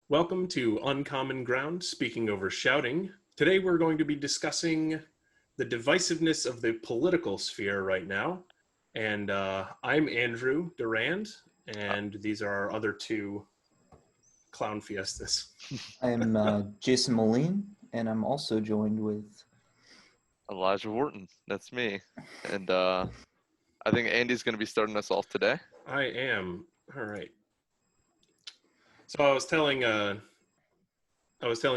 Welcome to Uncommon Ground, Speaking Over Shouting. Today we're going to be discussing the divisiveness of the political sphere right now. And I'm Andrew Durand, and these are our other two clown fiestas. I'm Jason Moline, and I'm also joined with Elijah Wharton, that's me. And I think Andy's going to be starting us off today. I am. All right. So I was telling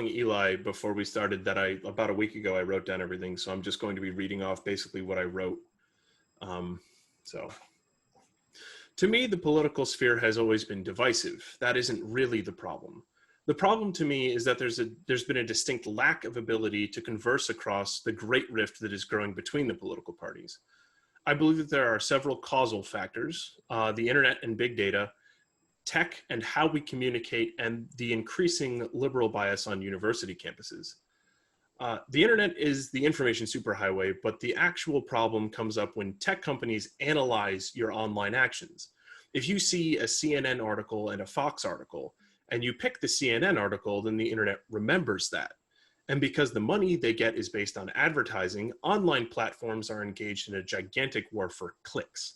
Eli before we started that about a week ago I wrote down everything, so I'm just going to be reading off basically what I wrote. To me, the political sphere has always been divisive. That isn't really the problem. The problem to me is that there's been a distinct lack of ability to converse across the great rift that is growing between the political parties. I believe that there are several causal factors, the internet and big data, tech and how we communicate, and the increasing liberal bias on university campuses. The internet is the information superhighway, but the actual problem comes up when tech companies analyze your online actions. If you see a CNN article and a Fox article, and you pick the CNN article, then the internet remembers that. And because the money they get is based on advertising, online platforms are engaged in a gigantic war for clicks.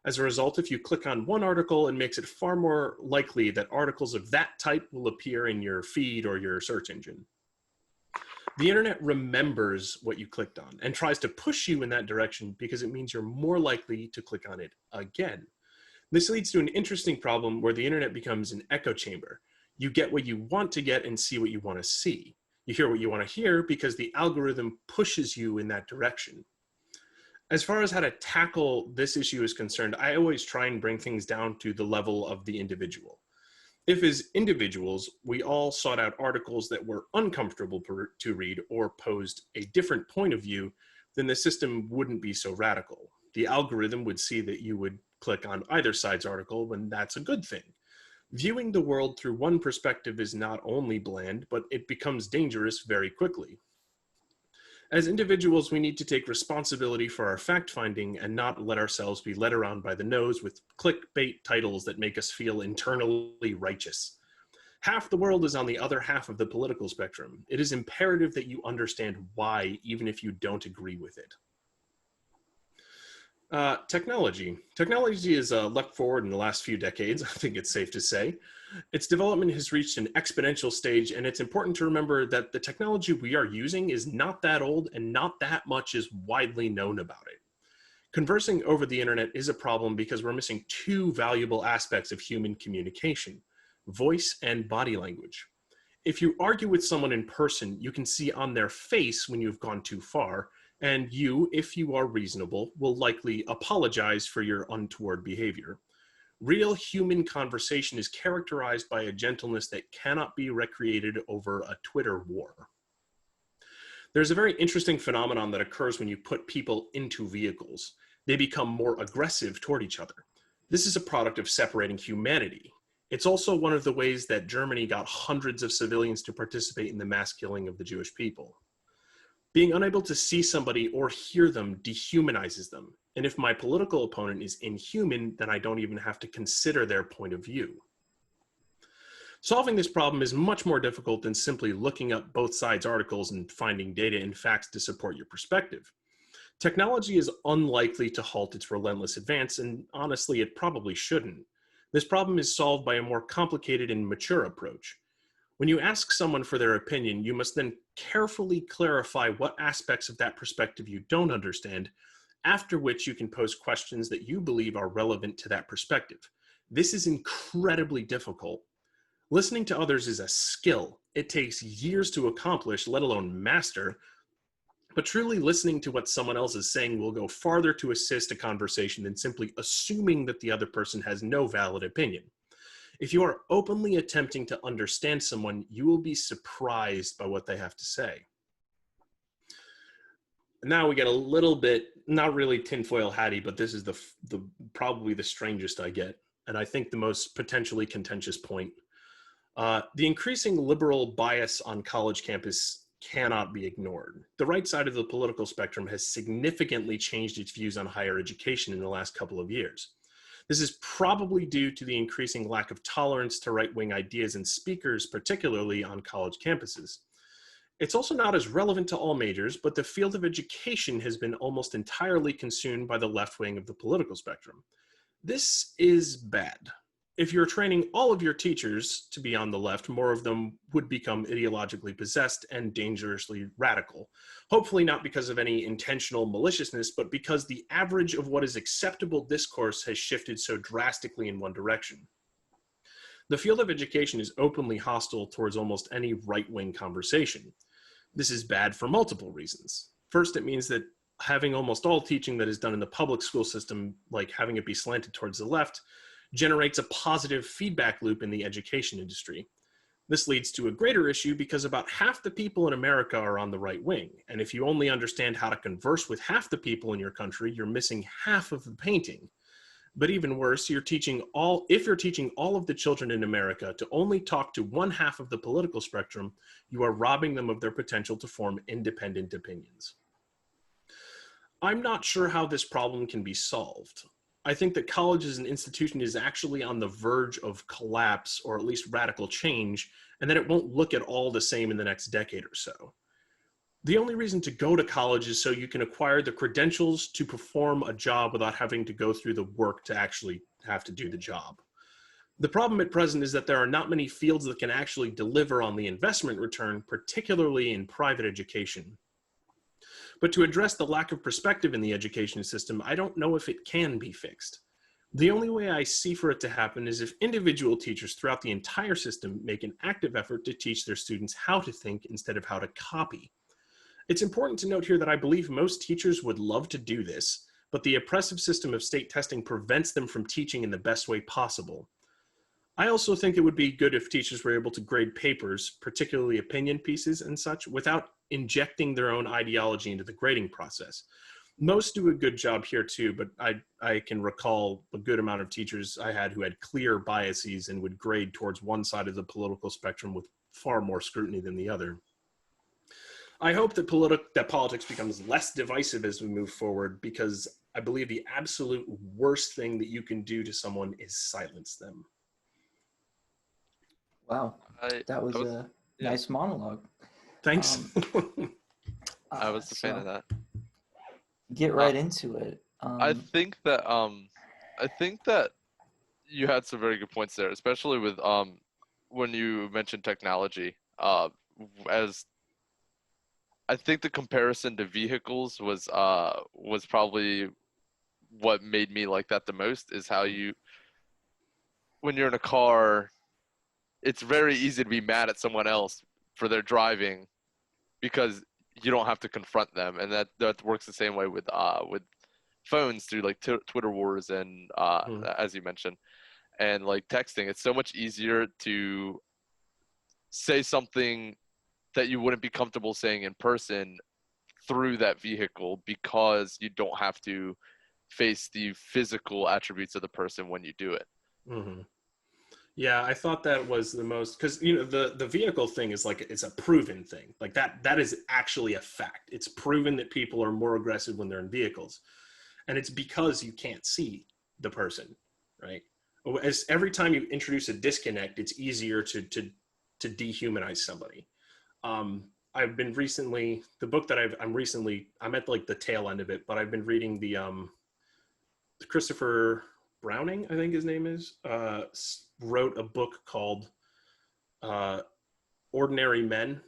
As a result, if you click on one article, it makes it far more likely that articles of that type will appear in your feed or your search engine. The internet remembers what you clicked on and tries to push you in that direction because it means you're more likely to click on it again. This leads to an interesting problem where the internet becomes an echo chamber. You get what you want to get and see what you want to see. You hear what you want to hear because the algorithm pushes you in that direction. As far as how to tackle this issue is concerned, I always try and bring things down to the level of the individual. If as individuals, we all sought out articles that were uncomfortable to read or posed a different point of view, then the system wouldn't be so radical. The algorithm would see that you would click on either side's article, and that's a good thing. Viewing the world through one perspective is not only bland, but it becomes dangerous very quickly. As individuals, we need to take responsibility for our fact-finding and not let ourselves be led around by the nose with clickbait titles that make us feel internally righteous. Half the world is on the other half of the political spectrum. It is imperative that you understand why, even if you don't agree with it. Technology. Technology has leapt forward in the last few decades, I think it's safe to say. Its development has reached an exponential stage, and it's important to remember that the technology we are using is not that old and not that much is widely known about it. Conversing over the internet is a problem because we're missing two valuable aspects of human communication: voice and body language. If you argue with someone in person, you can see on their face when you've gone too far, and you, if you are reasonable, will likely apologize for your untoward behavior. Real human conversation is characterized by a gentleness that cannot be recreated over a Twitter war. There's a very interesting phenomenon that occurs when you put people into vehicles. They become more aggressive toward each other. This is a product of separating humanity. It's also one of the ways that Germany got hundreds of civilians to participate in the mass killing of the Jewish people. Being unable to see somebody or hear them dehumanizes them. And if my political opponent is inhuman, then I don't even have to consider their point of view. Solving this problem is much more difficult than simply looking up both sides' articles and finding data and facts to support your perspective. Technology is unlikely to halt its relentless advance, and honestly, it probably shouldn't. This problem is solved by a more complicated and mature approach. When you ask someone for their opinion, you must then carefully clarify what aspects of that perspective you don't understand, after which you can pose questions that you believe are relevant to that perspective. This is incredibly difficult. Listening to others is a skill. It takes years to accomplish, let alone master, but truly listening to what someone else is saying will go farther to assist a conversation than simply assuming that the other person has no valid opinion. If you are openly attempting to understand someone, you will be surprised by what they have to say. Now we get a little bit, not really tinfoil hatty, but this is probably the strangest I get, and I think the most potentially contentious point. The increasing liberal bias on college campus cannot be ignored. The right side of the political spectrum has significantly changed its views on higher education in the last couple of years. This is probably due to the increasing lack of tolerance to right-wing ideas and speakers, particularly on college campuses. It's also not as relevant to all majors, but the field of education has been almost entirely consumed by the left wing of the political spectrum. This is bad. If you're training all of your teachers to be on the left, more of them would become ideologically possessed and dangerously radical. Hopefully not because of any intentional maliciousness, but because the average of what is acceptable discourse has shifted so drastically in one direction. The field of education is openly hostile towards almost any right-wing conversation. This is bad for multiple reasons. First, it means that having almost all teaching that is done in the public school system, like having it be slanted towards the left, generates a positive feedback loop in the education industry. This leads to a greater issue because about half the people in America are on the right wing. And if you only understand how to converse with half the people in your country, you're missing half of the painting. But even worse, if you're teaching all of the children in America to only talk to one half of the political spectrum, you are robbing them of their potential to form independent opinions. I'm not sure how this problem can be solved. I think that college as an institution is actually on the verge of collapse, or at least radical change, and that it won't look at all the same in the next decade or so. The only reason to go to college is so you can acquire the credentials to perform a job without having to go through the work to actually have to do the job. The problem at present is that there are not many fields that can actually deliver on the investment return, particularly in private education. But to address the lack of perspective in the education system, I don't know if it can be fixed. The only way I see for it to happen is if individual teachers throughout the entire system make an active effort to teach their students how to think instead of how to copy. It's important to note here that I believe most teachers would love to do this, but the oppressive system of state testing prevents them from teaching in the best way possible. I also think it would be good if teachers were able to grade papers, particularly opinion pieces and such, without injecting their own ideology into the grading process. Most do a good job here too, but I can recall a good amount of teachers I had who had clear biases and would grade towards one side of the political spectrum with far more scrutiny than the other. I hope that politics becomes less divisive as we move forward, because I believe the absolute worst thing that you can do to someone is silence them. Wow, that was a nice monologue. Thanks. I was a fan of that. Get right into it. I think that you had some very good points there, especially with when you mentioned technology. As I think the comparison to vehicles was probably what made me like that the most, is how when you're in a car, it's very easy to be mad at someone else for their driving because you don't have to confront them. And that works the same way with phones through like Twitter wars and as you mentioned, and like texting. It's so much easier to say something that you wouldn't be comfortable saying in person through that vehicle, because you don't have to face the physical attributes of the person when you do it. Mm-hmm. Yeah, I thought that was the most, because the vehicle thing is like, it's a proven thing. Like that is actually a fact. It's proven that people are more aggressive when they're in vehicles, and it's because you can't see the person, right? As every time you introduce a disconnect, it's easier to dehumanize somebody. I've been recently, the book that I'm at like the tail end of it, but I've been reading the Christopher Browning, I think his name is, wrote a book called Ordinary Men,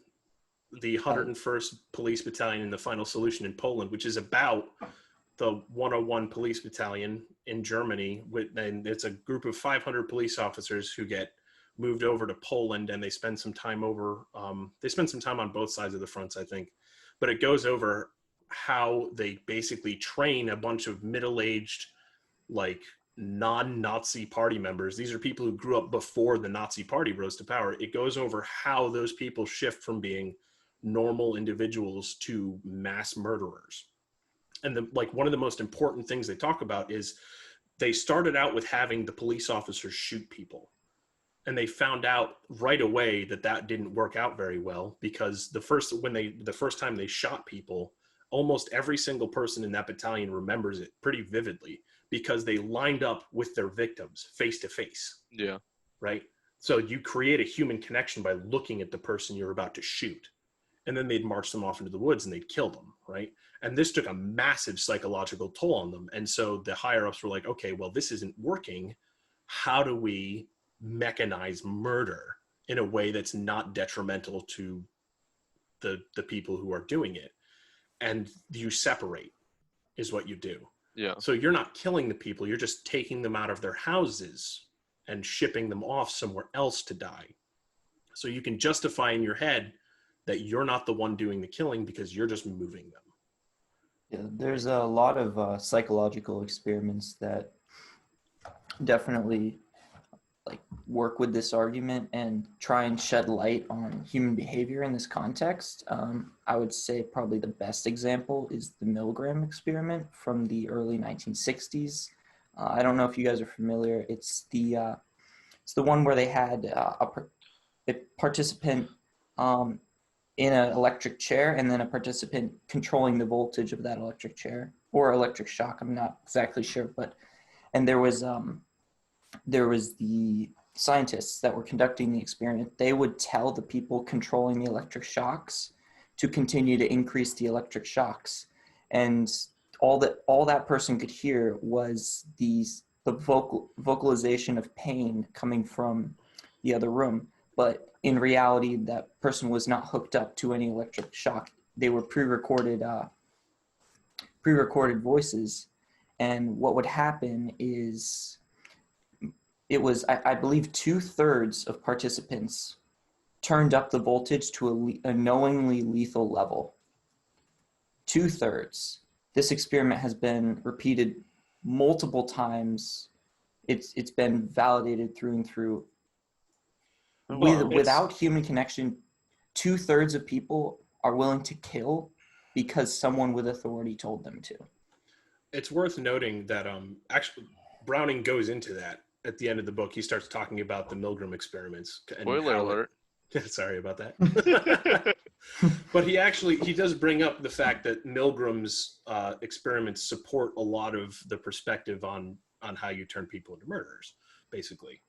the 101st Police Battalion and the Final Solution in Poland, which is about the 101 Police Battalion in Germany. And it's a group of 500 police officers who get moved over to Poland, and they spend some time on both sides of the fronts, I think. But it goes over how they basically train a bunch of middle-aged, like, non-Nazi party members. These are people who grew up before the Nazi party rose to power. It goes over how those people shift from being normal individuals to mass murderers. And one of the most important things they talk about is they started out with having the police officers shoot people. And they found out right away that didn't work out very well, because the first time they shot people, almost every single person in that battalion remembers it pretty vividly. because they lined up with their victims face to face. Yeah. Right? So you create a human connection by looking at the person you're about to shoot. And then they'd march them off into the woods and they'd kill them, right? And this took a massive psychological toll on them. And so the higher ups were like, okay, well, this isn't working. How do we mechanize murder in a way that's not detrimental to the people who are doing it? And you separate is what you do. Yeah. So you're not killing the people, you're just taking them out of their houses and shipping them off somewhere else to die. So you can justify in your head that you're not the one doing the killing because you're just moving them. Yeah, there's a lot of psychological experiments that definitely like work with this argument and try and shed light on human behavior in this context. I would say probably the best example is the Milgram experiment from the early 1960s. I don't know if you guys are familiar. It's the one where they had a participant in an electric chair and then a participant controlling the voltage of that electric chair or electric shock. I'm not exactly sure, and there was the scientists that were conducting the experiment. They would tell the people controlling the electric shocks to continue to increase the electric shocks. And all that person could hear was the vocalization of pain coming from the other room. But in reality, that person was not hooked up to any electric shock. They were pre-recorded voices. And what would happen is it was, I believe, 2/3 of participants turned up the voltage to a knowingly lethal level. 2/3. This experiment has been repeated multiple times. It's been validated through and through. Without human connection, 2/3 of people are willing to kill because someone with authority told them to. It's worth noting that actually Browning goes into that at the end of the book. He starts talking about the Milgram experiments. And Spoiler alert. Sorry about that. But he does bring up the fact that Milgram's experiments support a lot of the perspective on how you turn people into murderers, basically.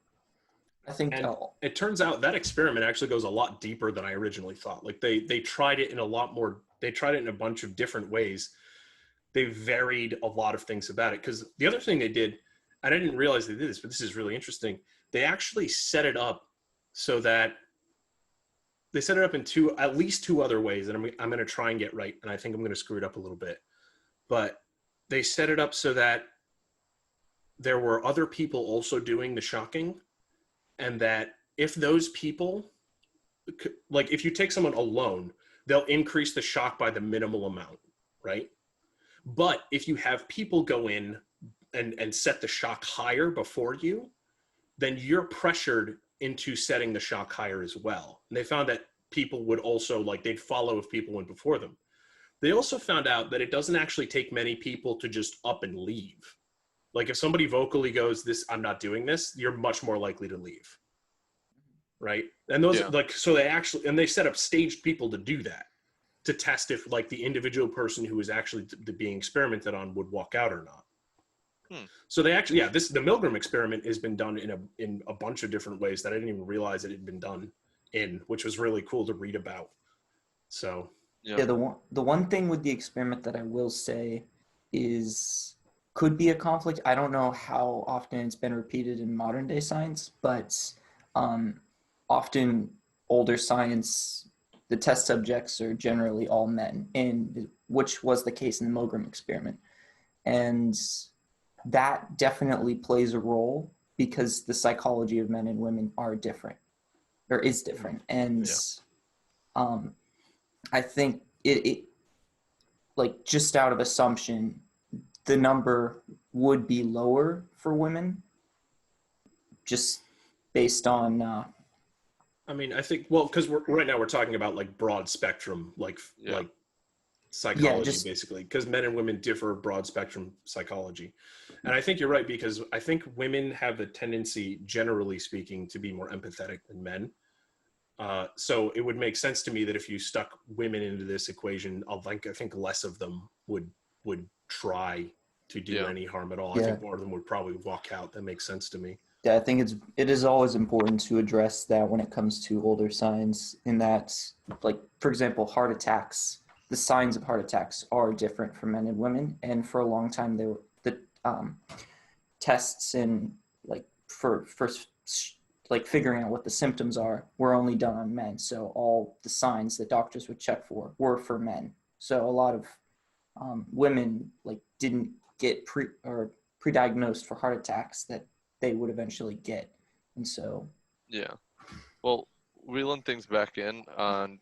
I think it turns out that experiment actually goes a lot deeper than I originally thought. Like they tried it in a bunch of different ways. They varied a lot of things about it. Because the other thing they did, and I didn't realize they did this, but this is really interesting. They actually set it up so that they set it up in at least two other ways, and I'm going to try and get right, and I think I'm going to screw it up a little bit. But they set it up so that there were other people also doing the shocking, and that if those people, like if you take someone alone, they'll increase the shock by the minimal amount, right? But if you have people go in and set the shock higher before you, then you're pressured into setting the shock higher as well. And they found that people would also, they'd follow if people went before them. They also found out that it doesn't actually take many people to just up and leave. Like if somebody vocally goes, I'm not doing this, you're much more likely to leave. Right? And those so they set up staged people to do that, to test if the individual person who was actually being experimented on would walk out or not. So they actually, the Milgram experiment has been done in a bunch of different ways that I didn't even realize it had been done in, which was really cool to read about. So the one thing with the experiment that I will say is could be a conflict. I don't know how often it's been repeated in modern day science, but often older science, the test subjects are generally all men, which was the case in the Milgram experiment. And that definitely plays a role because the psychology of men and women is different. And I think it just out of assumption, the number would be lower for women just based on I think, because right now we're talking about broad spectrum, psychology, basically, because men and women differ broad spectrum psychology. And I think you're right, because I think women have a tendency, generally speaking, to be more empathetic than men. So it would make sense to me that if you stuck women into this equation, I think less of them would try to do any harm at all. I Yeah. think more of them would probably walk out. That makes sense to me. Yeah, I think it is always important to address that when it comes to older signs, in that, like, for example, heart attacks. The signs of heart attacks are different for men and women, and for a long time they were the tests and like for like figuring out what the symptoms are were only done on men. So all the signs that doctors would check for were for men. So a lot of women like didn't get pre-diagnosed for heart attacks that they would eventually get. And so Well, reeling things back in,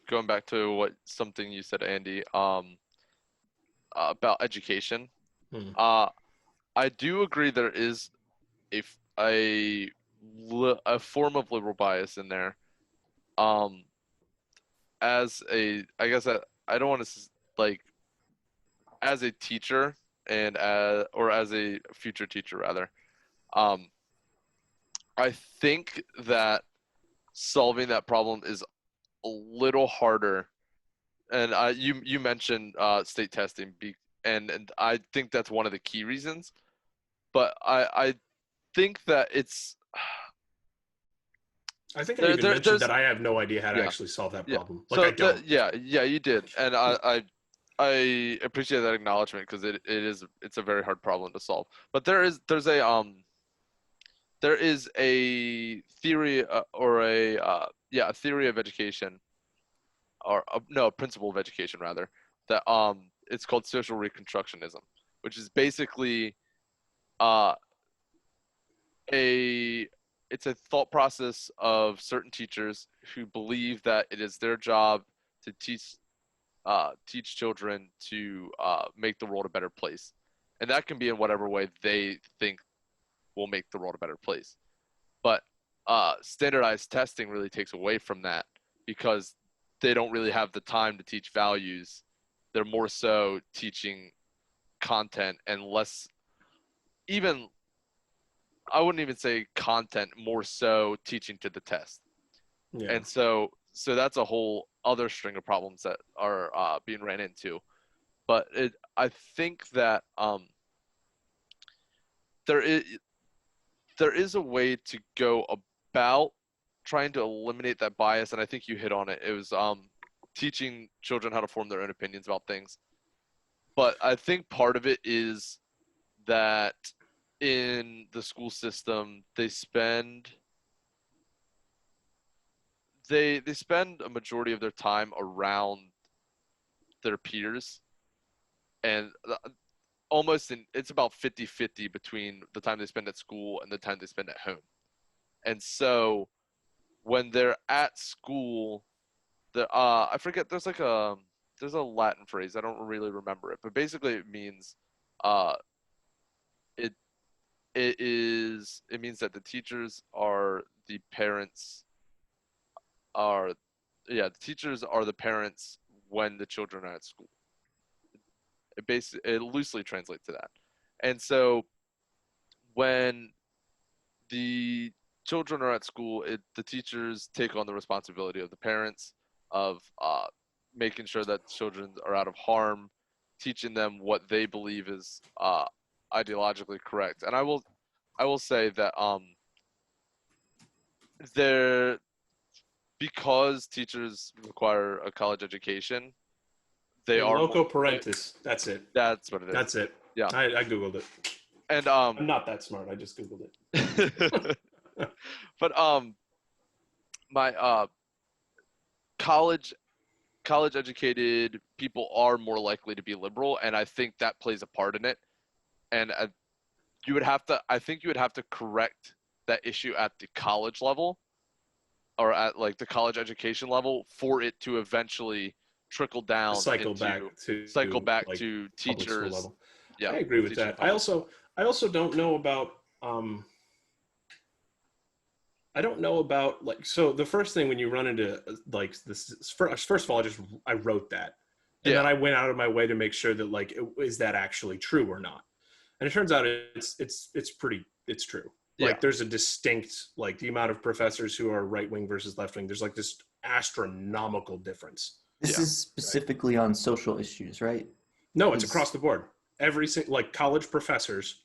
going back to something you said, Andy, about education. I do agree there is a form of liberal bias in there. I guess I don't want to like, as a teacher or as a future teacher rather. I think that solving that problem is a little harder. And you mentioned state testing, and I think that's one of the key reasons. But I think that it's. I think I even mentioned that I have no idea how to actually solve that Yeah. problem. Like, I don't. Yeah, you did, and I appreciate that acknowledgement, because it's a very hard problem to solve. But there's a theory or a theory of education, or no, a principle of education rather, that it's called social reconstructionism, which is basically it's a thought process of certain teachers who believe that it is their job to teach children to make the world a better place, and that can be in whatever way they think will make the world a better place. But standardized testing really takes away from that, because they don't really have the time to teach values. They're more so teaching content, and less, even, I wouldn't even say content, more so teaching to the test. Yeah. And so that's a whole other string of problems that are being ran into. But I think that there is a way to go about trying to eliminate that bias, and I think you hit on it. It was teaching children how to form their own opinions about things. But I think part of it is that in the school system, they spend a majority of their time around their peers, and it's about 50-50 between the time they spend at school and the time they spend at home. And so when they're at school, I forget, there's a Latin phrase, I don't really remember it, but basically it means it means that the teachers are the parents the teachers are the parents when the children are at school. It loosely translates to that. And so when the children are at school, the teachers take on the responsibility of the parents, of making sure that children are out of harm, teaching them what they believe is ideologically correct. And I will say that because teachers require a college education, they are loco parentis. That's it. That's what it is. That's it. Yeah, I googled it. And I'm not that smart. I just googled it. But my college educated people are more likely to be liberal, and I think that plays a part in it. And I think you would have to correct that issue at the college level, or at like the college education level, for it to eventually trickle down, cycle back to teachers level. Yeah, I agree with that. I also don't know about I don't know about, like, so the first thing when you run into like this, first of all, I wrote that, and then I went out of my way to make sure that, like, is that actually true or not? And it turns out it's true. Like, there's a distinct, like, the amount of professors who are right wing versus left wing, there's like this astronomical difference. This is specifically on social issues, right? No, it's across the board. like college professors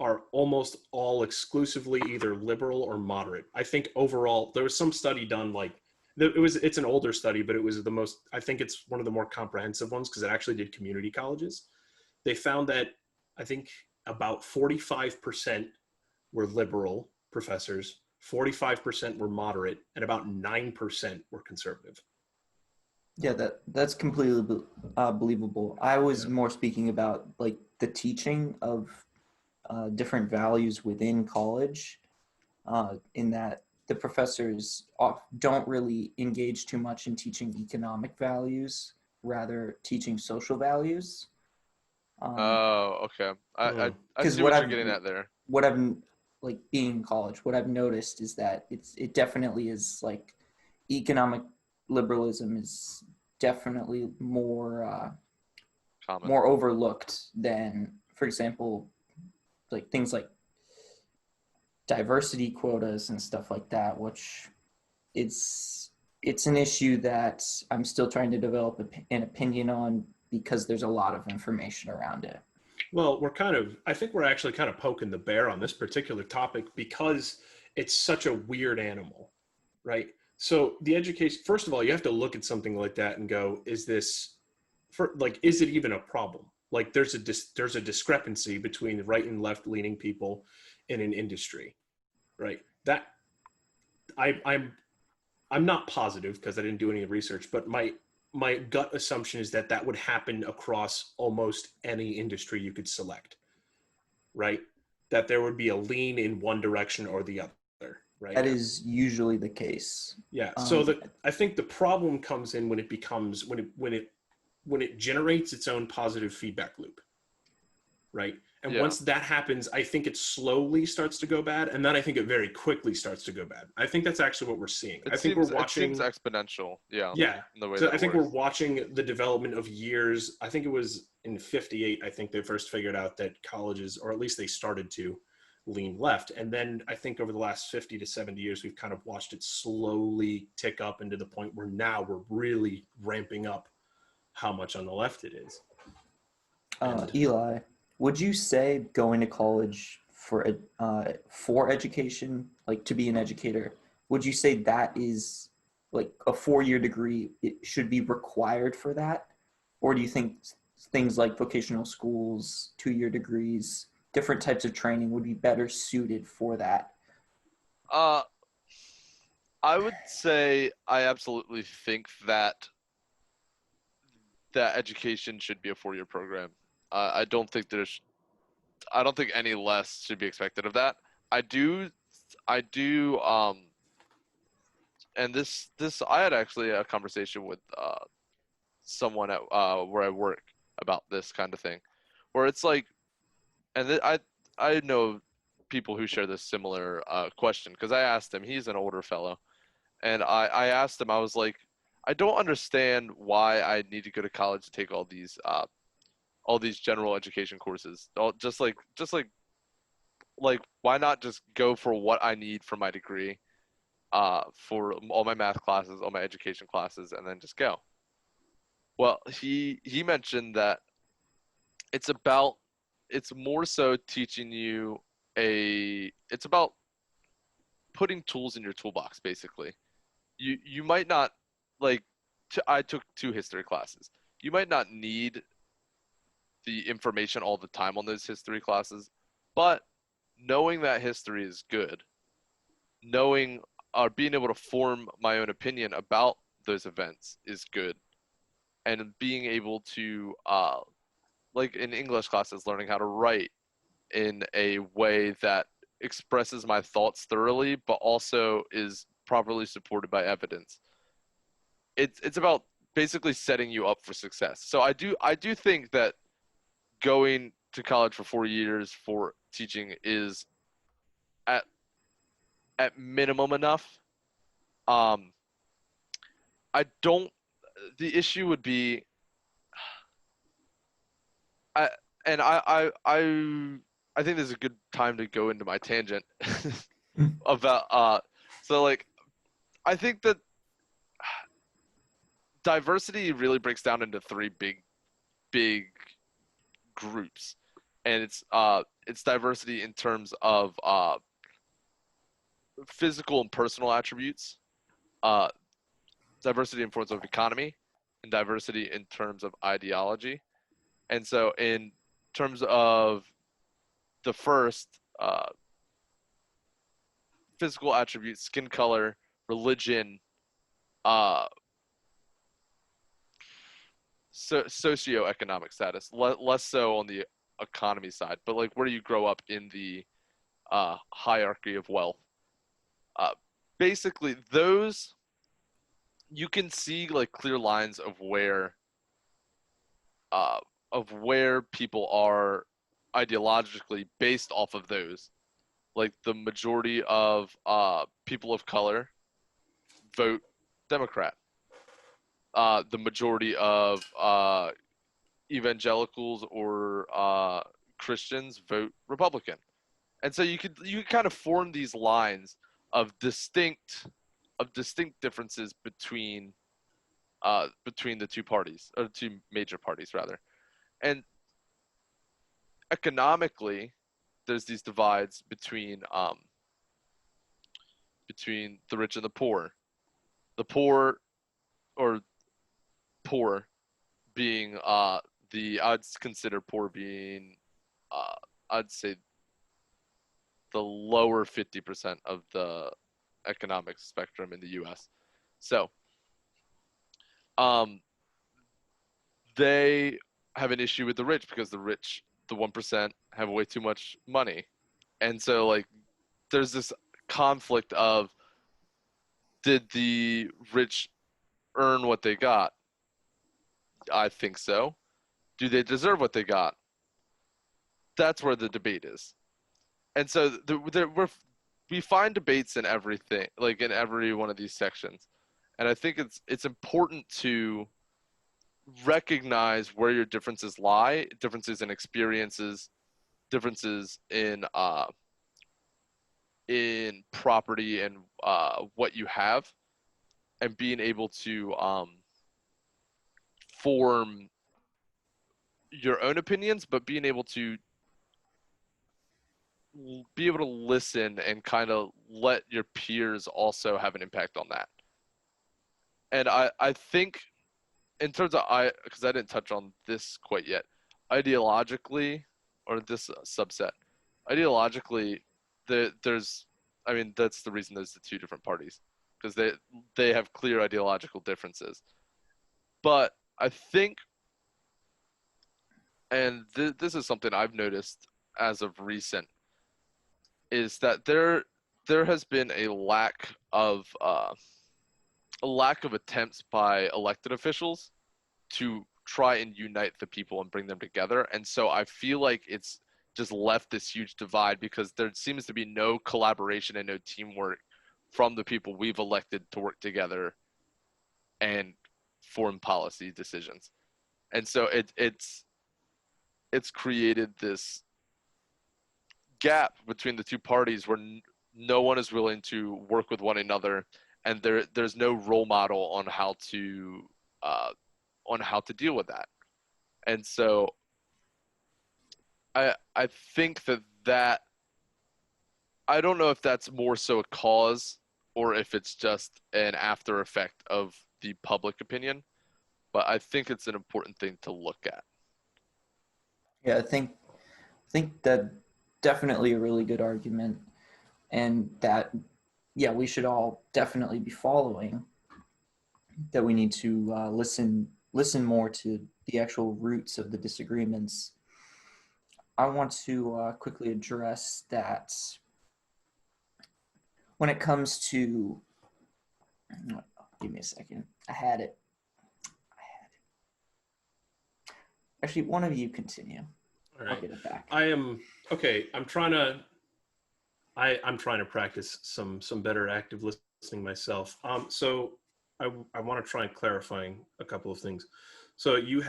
are almost all exclusively either liberal or moderate. I think overall there was some study done, like it's an older study, but it was the most, I think it's one of the more comprehensive ones because it actually did community colleges. They found that I think about 45% were liberal professors, 45% were moderate, and about 9% were conservative. Yeah, that's completely believable. I was more speaking about like the teaching of different values within college, in that the professors don't really engage too much in teaching economic values, rather teaching social values. Oh, okay. I Because see what you're getting at there. what I've like being in college, what I've noticed is that it definitely is like economic liberalism is definitely more Common. more overlooked than, for example, like things like diversity quotas and stuff like that, which it's an issue that I'm still trying to develop an opinion on because there's a lot of information around it. Well, I think we're actually kind of poking the bear on this particular topic because it's such a weird animal, right? So the education, first of all, you have to look at something like that and go, is it even a problem? Like there's a discrepancy between right and left leaning people in an industry, right? That I'm not positive because I didn't do any research, but my gut assumption is that would happen across almost any industry you could select, right? That there would be a lean in one direction or the other, right? That is usually the case. Yeah. So I think the problem comes in when it generates its own positive feedback loop, right? And once that happens, I think it slowly starts to go bad, and then I think it very quickly starts to go bad. I think that's actually what we're seeing. It seems exponential. Yeah. Yeah. In the way So that I think works. we're watching the development of years. I think it was in '58. I think they first figured out that colleges, or at least they started to, lean left. And then I think over the last 50 to 70 years, we've kind of watched it slowly tick up into the point where now we're really ramping up how much on the left it is. Eli, would you say going to college for education, like to be an educator, would you say that is like a 4-year degree? It should be required for that, or do you think things like vocational schools, 2-year degrees, different types of training would be better suited for that? I would say I absolutely think that education should be a 4-year program. I don't think any less should be expected of that. I do, and this I had actually a conversation with someone at where I work about this kind of thing, where it's like, and I know people who share this similar question because I asked him. He's an older fellow, and I asked him. I was like, I don't understand why I need to go to college to take all these general education courses. Just like why not just go for what I need for my degree, for all my math classes, all my education classes, and then just go. Well, he mentioned that it's more so teaching you it's about putting tools in your toolbox, basically. You might not, like, I took 2 history classes. You might not need the information all the time on those history classes, but knowing that history is good, knowing or being able to form my own opinion about those events is good, and being able to like in English classes, learning how to write in a way that expresses my thoughts thoroughly but also is properly supported by evidence. It's about basically setting you up for success. So I do think that going to college for 4 years for teaching is at minimum enough. I don't. The issue would be, I think this is a good time to go into my tangent about so like I think that diversity really breaks down into 3 big groups, and it's diversity in terms of physical and personal attributes, uh, diversity in forms of economy, and diversity in terms of ideology. And so, in terms of the first, physical attributes, skin color, religion, uh, socioeconomic status, less so on the economy side, but like where do you grow up in the hierarchy of wealth. Uh, Basically, those you can see like clear lines uh, of where people are ideologically based off of those. Like the majority of people of color vote Democrat. The majority of evangelicals or Christians vote Republican. And so you could kind of form these lines of distinct differences between the two parties, or two major parties rather. And economically, there's these divides between the rich and the poor. The poor, or poor being I'd consider poor being I'd say the lower 50% of the economic spectrum in the US. So they have an issue with the rich because the rich, the 1%, have way too much money. And so like there's this conflict of, did the rich earn what they got? I think so. Do they deserve what they got? That's where the debate is. And so we find debates in everything, like in every one of these sections. And I think it's important to recognize where your differences lie, differences in experiences, differences in property and what you have, and being able to form your own opinions, but being able to listen and kind of let your peers also have an impact on that. And I think in terms of because I didn't touch on this quite yet, ideologically, or this subset, ideologically, there's, I mean, that's the reason there's the two different parties, because they have clear ideological differences. But I think, and this is something I've noticed as of recent, is that there has been a lack of attempts by elected officials to try and unite the people and bring them together. And so I feel like it's just left this huge divide, because there seems to be no collaboration and no teamwork from the people we've elected to work together and form policy decisions. And so it's created this gap between the two parties where no one is willing to work with one another, and there's no role model on how to deal with that. And so I think that I don't know if that's more so a cause or if it's just an after effect of the public opinion, but I think it's an important thing to look at. Yeah, I think that definitely a really good argument, and that, yeah, we should all definitely be following, that we need to listen more to the actual roots of the disagreements. I want to quickly address that when it comes to, give me a second, I had it. Actually, one of you continue. All right. I'll get it back. Okay. I'm trying to practice some better active listening myself. So I want to try and clarifying a couple of things. So you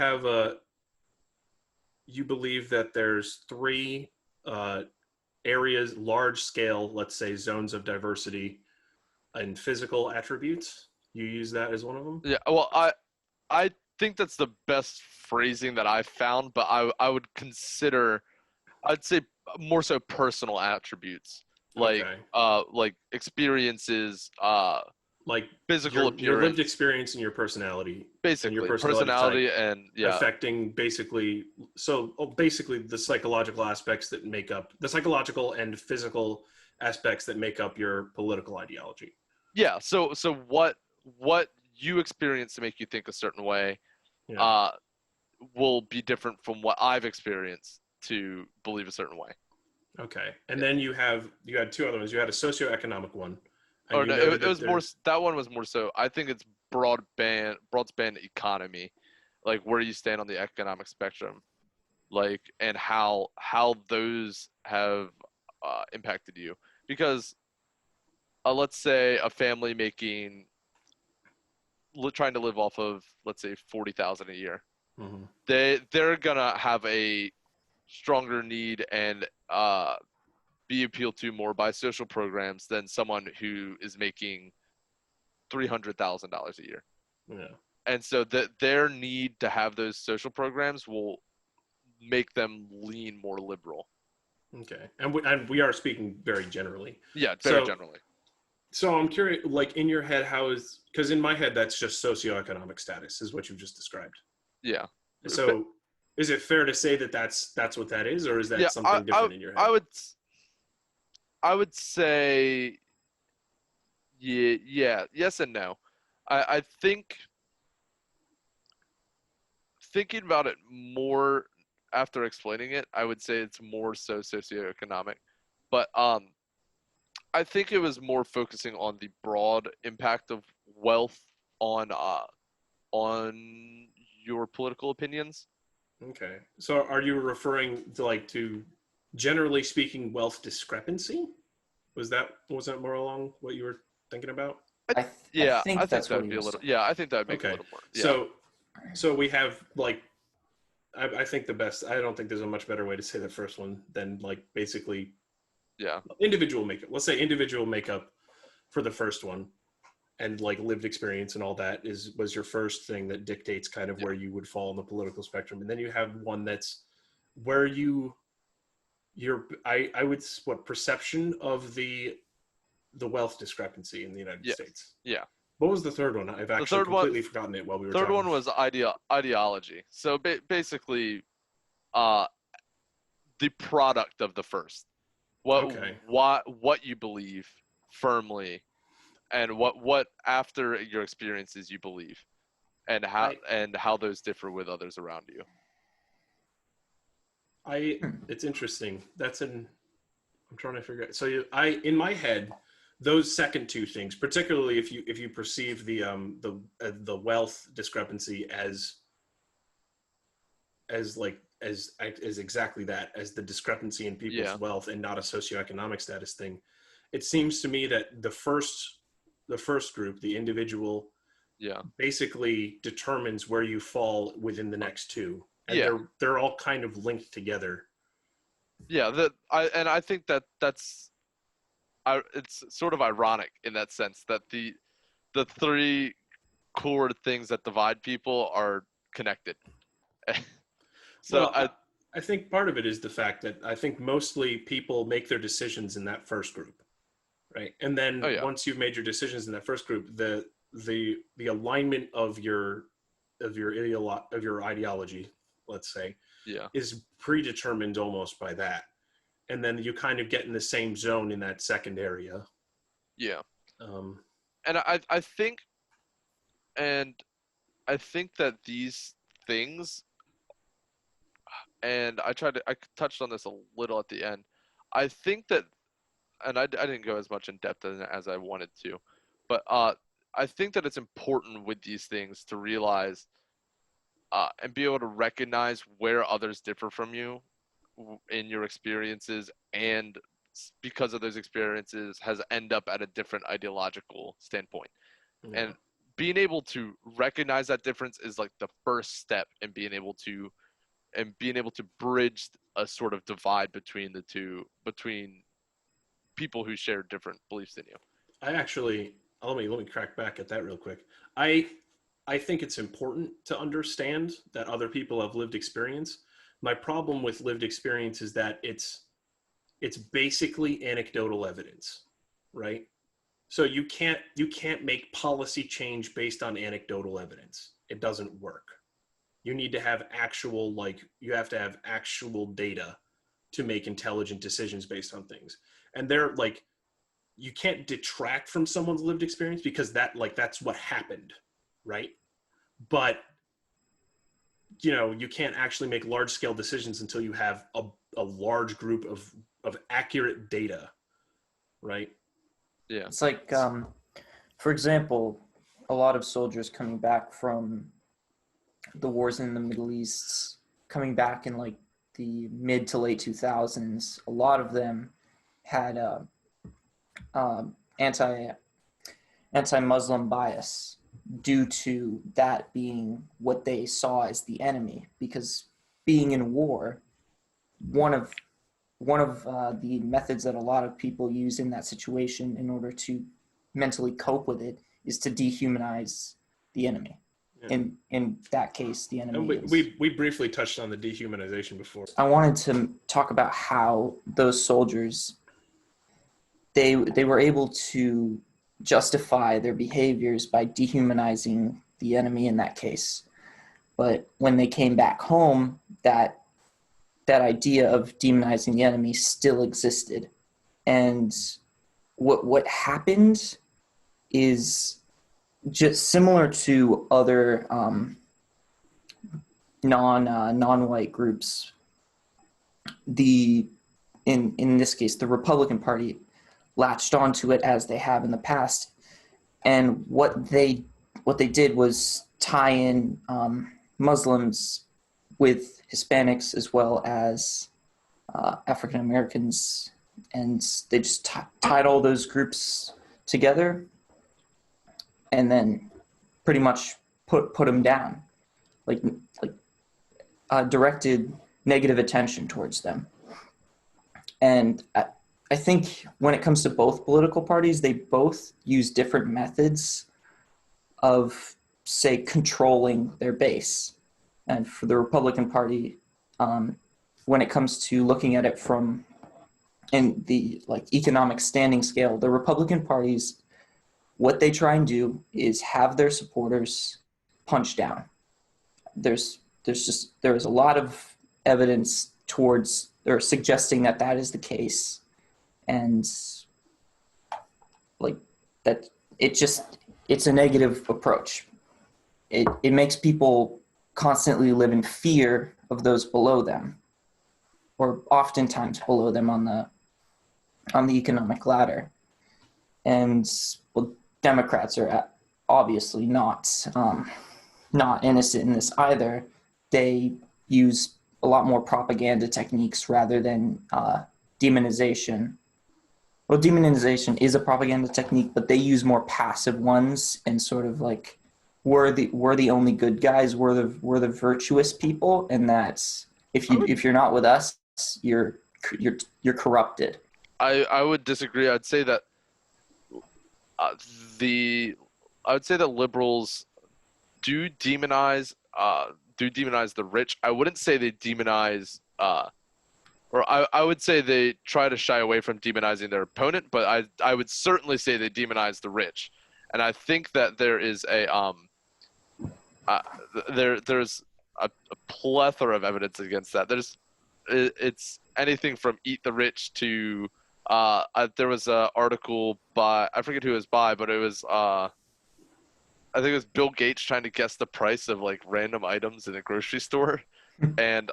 believe that there's three areas, large scale, let's say zones of diversity in physical attributes. You use that as one of them? Yeah. Well, I think that's the best phrasing that I've found, but I would consider, I'd say more so personal attributes, like Okay. like experiences, Like physical your lived appearance, experience and your basically personality type personality, and yeah, affecting basically the psychological aspects that make up the psychological and physical aspects that make up your political ideology. yeah. So what you experience to make you think a certain way, Yeah. uh, will be different from what I've experienced to believe a certain way. Okay. And then you had two other ones. You had a socioeconomic one, and Or you no, noted it that was more. there's That one was more so. I think it's broadspan economy, like where you stand on the economic spectrum, like and how those have impacted you. Because let's say a family making trying to live off of, let's say, 40,000 a year. Mhm. They're gonna have a stronger need and be appealed to more by social programs than someone who is making $300,000 a year. Yeah. And so their need to have those social programs will make them lean more liberal. Okay. And we are speaking very generally. Yeah, very So generally. so I'm curious, like in your head, because in my head that's just socioeconomic status is what you just described. Yeah. But So is it fair to say that that's what that is, or is that yeah, I, something I different in your I head? would I would say yeah, yes and no. I think thinking about it more after explaining it, I would say it's more so socioeconomic. But I think it was more focusing on the broad impact of wealth on your political opinions. Okay. So are you referring to generally speaking wealth discrepancy? Was that more along what you were thinking about? I Yeah, I think think that's that what would he be a was little. saying. Yeah, I think that would make a Okay. little more. Yeah, So we have I think the best. I don't think there's a much better way to say the first one than basically yeah, individual makeup. Let's say individual makeup for the first one, and lived experience and all that was your first thing that dictates kind of yeah, where you would fall in the political spectrum. And then you have one that's where I would what perception of the wealth discrepancy in the United yeah, States. yeah. What was the third one? I've The actually third one, completely forgotten it while we were third talking. one was ideology. So basically, uh, the product of the first. What Okay. what you believe firmly, and what after your experiences you believe, I and how those differ with others around you. I Hmm. it's interesting. I'm trying to figure out. So in my head, those second two things, particularly if you perceive the wealth discrepancy as exactly that, as the discrepancy in people's Yeah, wealth and not a socioeconomic status thing, it seems to me that the first group, the individual, yeah, basically determines where you fall within the next two, and yeah, they're all kind of linked together. yeah. I think that's it's sort of ironic in that sense that the three core things that divide people are connected. So Well, I think part of it is the fact that I think mostly people make their decisions in that first group, right? And oh then yeah, once you've made your decisions in that first group, the alignment of your ideology, let's say, yeah, is predetermined almost by that. And then you kind of get in the same zone in that second area. yeah. Um, And and I think that these things, and I touched on this a little at the end. I think that, and I didn't go as much in depth as I wanted to, but I think that it's important with these things to realize and be able to recognize where others differ from you in your experiences, and because of those experiences has end up at a different ideological standpoint. yeah. And being able to recognize that difference is like the first step in being able to bridge a sort of divide between the two, between people who share different beliefs than you. I actually let me crack back at that real quick. I I think it's important to understand that other people have lived experience. My problem with lived experience is that it's basically anecdotal evidence, right? So you can't make policy change based on anecdotal evidence. It doesn't work. You need to have actual, you have to have actual data to make intelligent decisions based on things. And they're like, you can't detract from someone's lived experience because that's what happened, right? But you can't actually make large scale decisions until you have a large group of accurate data, right? Yeah. It's like, for example, a lot of soldiers coming back from the wars in the Middle East, coming back in like the mid to late 2000s, a lot of them had anti-Muslim bias due to that being what they saw as the enemy. Because being in war, one of the methods that a lot of people use in that situation in order to mentally cope with it is to dehumanize the enemy. Yeah. In that case, the enemy. And we briefly touched on the dehumanization before. I wanted to talk about how those soldiers they were able to justify their behaviors by dehumanizing the enemy in that case. But when they came back home, that idea of demonizing the enemy still existed. And what happened is just similar to other non-white groups. In this case, the Republican Party latched onto it as they have in the past, and what they did was tie in Muslims with Hispanics as well as African Americans, and they just tied all those groups together, and then pretty much put them down, like directed negative attention towards them. And I think when it comes to both political parties, they both use different methods of, say, controlling their base. And for the Republican Party, when it comes to looking at it from in the economic standing scale, the Republican parties, what they try and do is have their supporters punched down. There's a lot of evidence towards or suggesting that is the case, and that it's a negative approach. It makes people constantly live in fear of those below them, or oftentimes below them on the economic ladder. And Democrats are obviously not innocent in this either. They use a lot more propaganda techniques rather than demonization. Well, demonization is a propaganda technique, but they use more passive ones and sort of we're the only good guys, we're the virtuous people, and that's if you're not with us, you're corrupted. I would disagree. I'd say that liberals do demonize the rich. I wouldn't say they demonize or I would say they try to shy away from demonizing their opponent, but I would certainly say they demonize the rich. And I think that there is there's a plethora of evidence against that. It's anything from Eat the Rich to there was an article by, I forget who it was by, but it was I think it was Bill Gates trying to guess the price of random items in a grocery store, and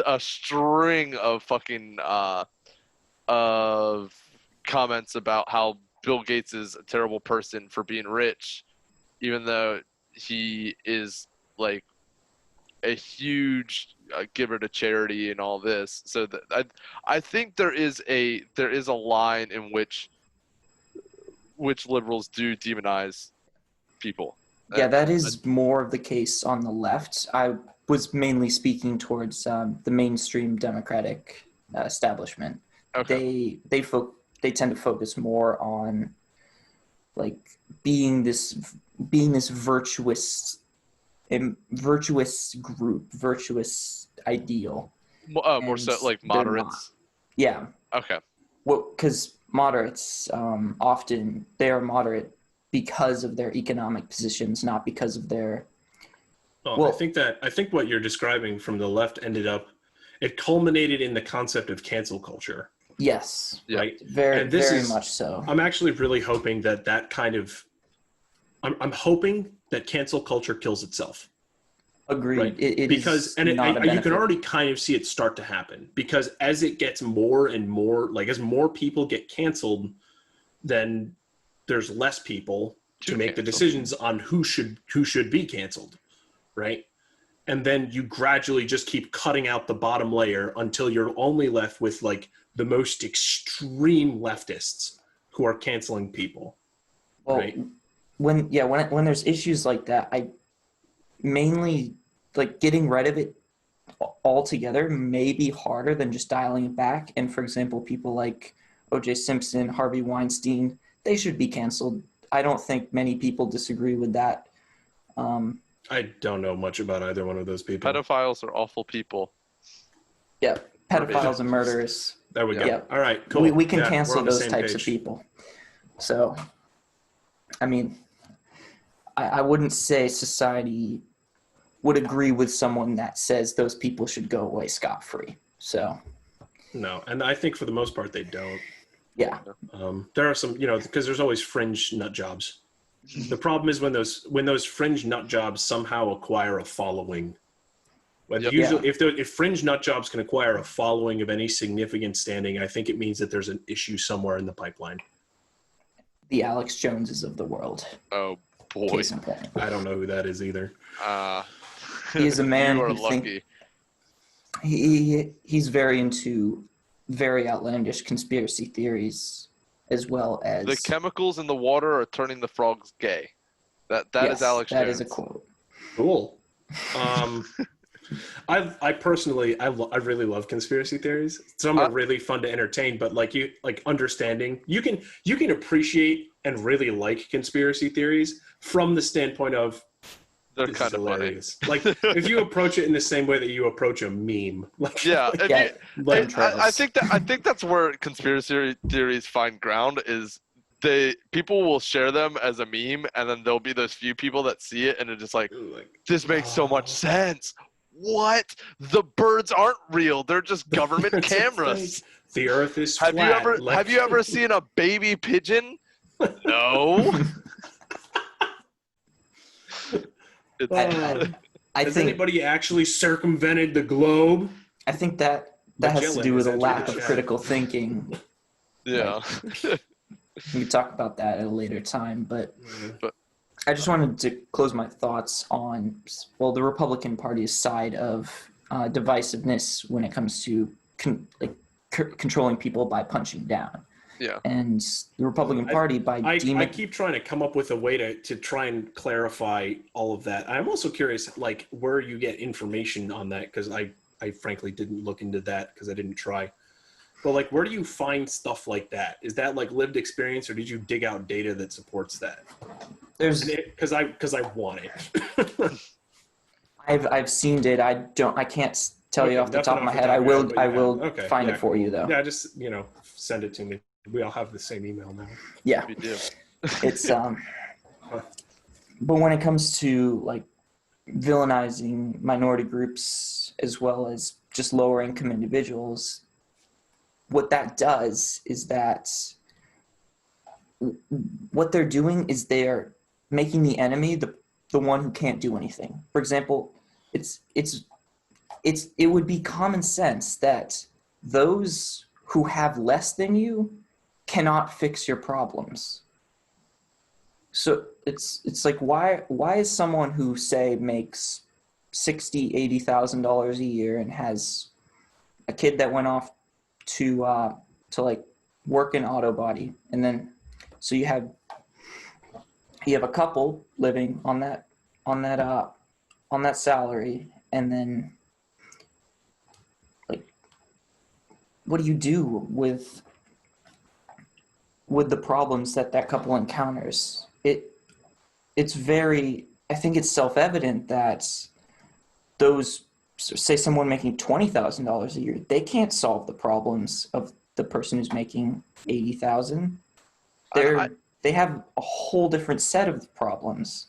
a string of fucking of comments about how Bill Gates is a terrible person for being rich, even though he is a huge giver to charity and all this. So that I think there is a line in which liberals do demonize people. Yeah, that is more of the case on the left. I was mainly speaking towards the mainstream Democratic establishment. Okay. They tend to focus more on being this being this virtuous group, virtuous ideal. More so like they're not. moderates. Yeah. Okay. Well, because moderates often they are moderate because of their economic positions, not because of their. Well, I think what you're describing from the left it culminated in the concept of cancel culture. Yes. Yeah. Right. Very, And this very is, much so. I'm actually really hoping that kind of, I'm hoping that cancel culture kills itself. Agreed. Right. It because is and not a you can benefit. already kind of see it start to happen, because as it gets more and more, like as more people get canceled, then there's less people to make the decisions on who should be canceled, right? And then you gradually just keep cutting out the bottom layer until you're only left with like the most extreme leftists who are canceling people. Well, right? when there's issues like that, I mainly like getting rid of it altogether may be harder than just dialing it back. And for example, people like O.J. Simpson, Harvey Weinstein, they should be canceled. I don't think many people disagree with that. I don't know much about either one of those people. Pedophiles are awful people. Yeah, pedophiles and murderers. There we go. Yeah. All right, cool. We can Yeah, cancel those types page. of people. So, I mean, I wouldn't say society would agree with someone that says those people should go away scot-free. So, no, and I think for the most part they don't. Yeah. There are some, because there's always fringe nut jobs. The problem is when those fringe nut jobs somehow acquire a following. But usually, if fringe nut jobs can acquire a following of any significant standing, I think it means that there's an issue somewhere in the pipeline. The Alex Joneses of the world. Oh boy, Case in point. I don't know who that is either. He is a man you are who lucky. he's very into very outlandish conspiracy theories, as well as The chemicals in the water are turning the frogs gay. That is Alex Jones. That is a quote. Cool. I personally really love conspiracy theories. Some are really fun to entertain, but understanding, you can appreciate and really like conspiracy theories from the standpoint of they're kind of hilarious. Like if you approach it in the same way that you approach a meme. I think that's where conspiracy theories find ground is people will share them as a meme, and then there'll be those few people that see it and it's just like this makes so much sense. What? The birds aren't real. They're just government cameras. The earth is flat. Have you ever seen a baby pigeon? No. Has anybody actually circumvented the globe? I think that has to do with a lack of critical thinking. Yeah. We can talk about that at a later time, but I just wanted to close my thoughts on, the Republican Party's side of divisiveness when it comes to controlling people by punching down. Yeah. And the Republican Party I keep trying to come up with a way to try and clarify all of that. I'm also curious, where you get information on that, because I frankly didn't look into that because I didn't try. But where do you find stuff like that? Is that lived experience, or did you dig out data that supports that? Because I want it. I've seen it. I can't tell you off the top of my head. I will find it for you though. Yeah, just send it to me. We all have the same email now. Yeah. We do. It's but when it comes to villainizing minority groups as well as just lower income individuals, what that does is that what they're doing is they're making the enemy the one who can't do anything. For example, it would be common sense that those who have less than you cannot fix your problems. So it's like why is someone who say makes $60,000-$80,000 a year and has a kid that went off to work in auto body, and then so you have a couple living on that salary, and then what do you do with the problems that couple encounters? I think it's self-evident that those, say someone making $20,000 a year, they can't solve the problems of the person who's making 80,000. And They have a whole different set of problems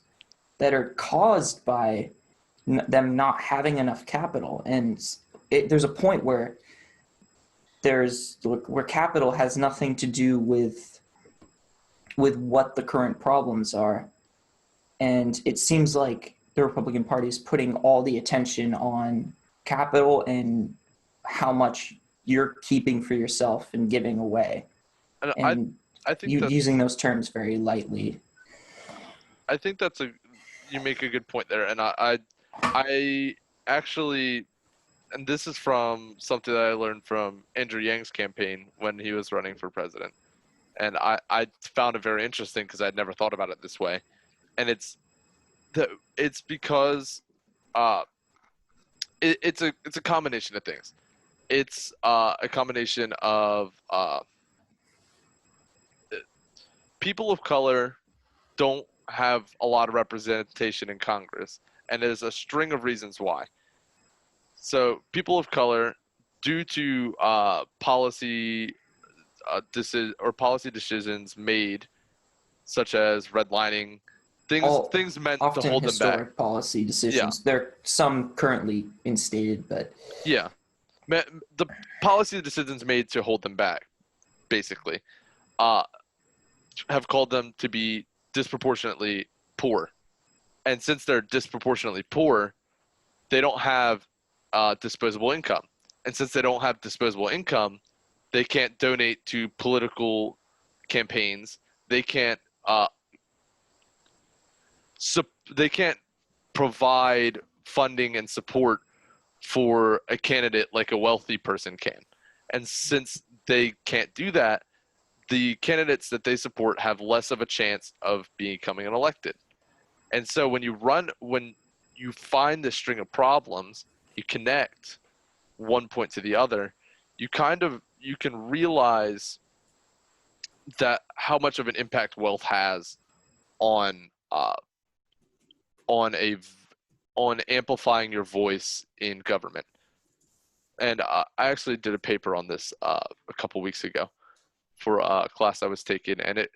that are caused by them not having enough capital. And there's a point where capital has nothing to do with what the current problems are. And it seems like the Republican Party is putting all the attention on capital and how much you're keeping for yourself and giving away. and I think Using those terms very lightly. I think you make a good point there, and I actually, and this is from something that I learned from Andrew Yang's campaign when he was running for president, and I found it very interesting because I'd never thought about it this way, and it's because it's a combination of things. It's a combination of people of color don't have a lot of representation in Congress, and there's a string of reasons why. So people of color, due to policy decisions made, such as redlining, things meant to hold them back. Historic policy decisions. Yeah. There are some currently instated, but Yeah, the policy decisions made to hold them back, basically, have called them to be disproportionately poor. And since they're disproportionately poor, they don't have disposable income. And since they don't have disposable income, they can't donate to political campaigns. They can't provide funding and support for a candidate like a wealthy person can. And since they can't do that, the candidates that they support have less of a chance of becoming elected. And so when you find this string of problems, you connect one point to the other, you can realize that how much of an impact wealth has on amplifying your voice in government. And I actually did a paper on this a couple weeks ago for a class I was taking, and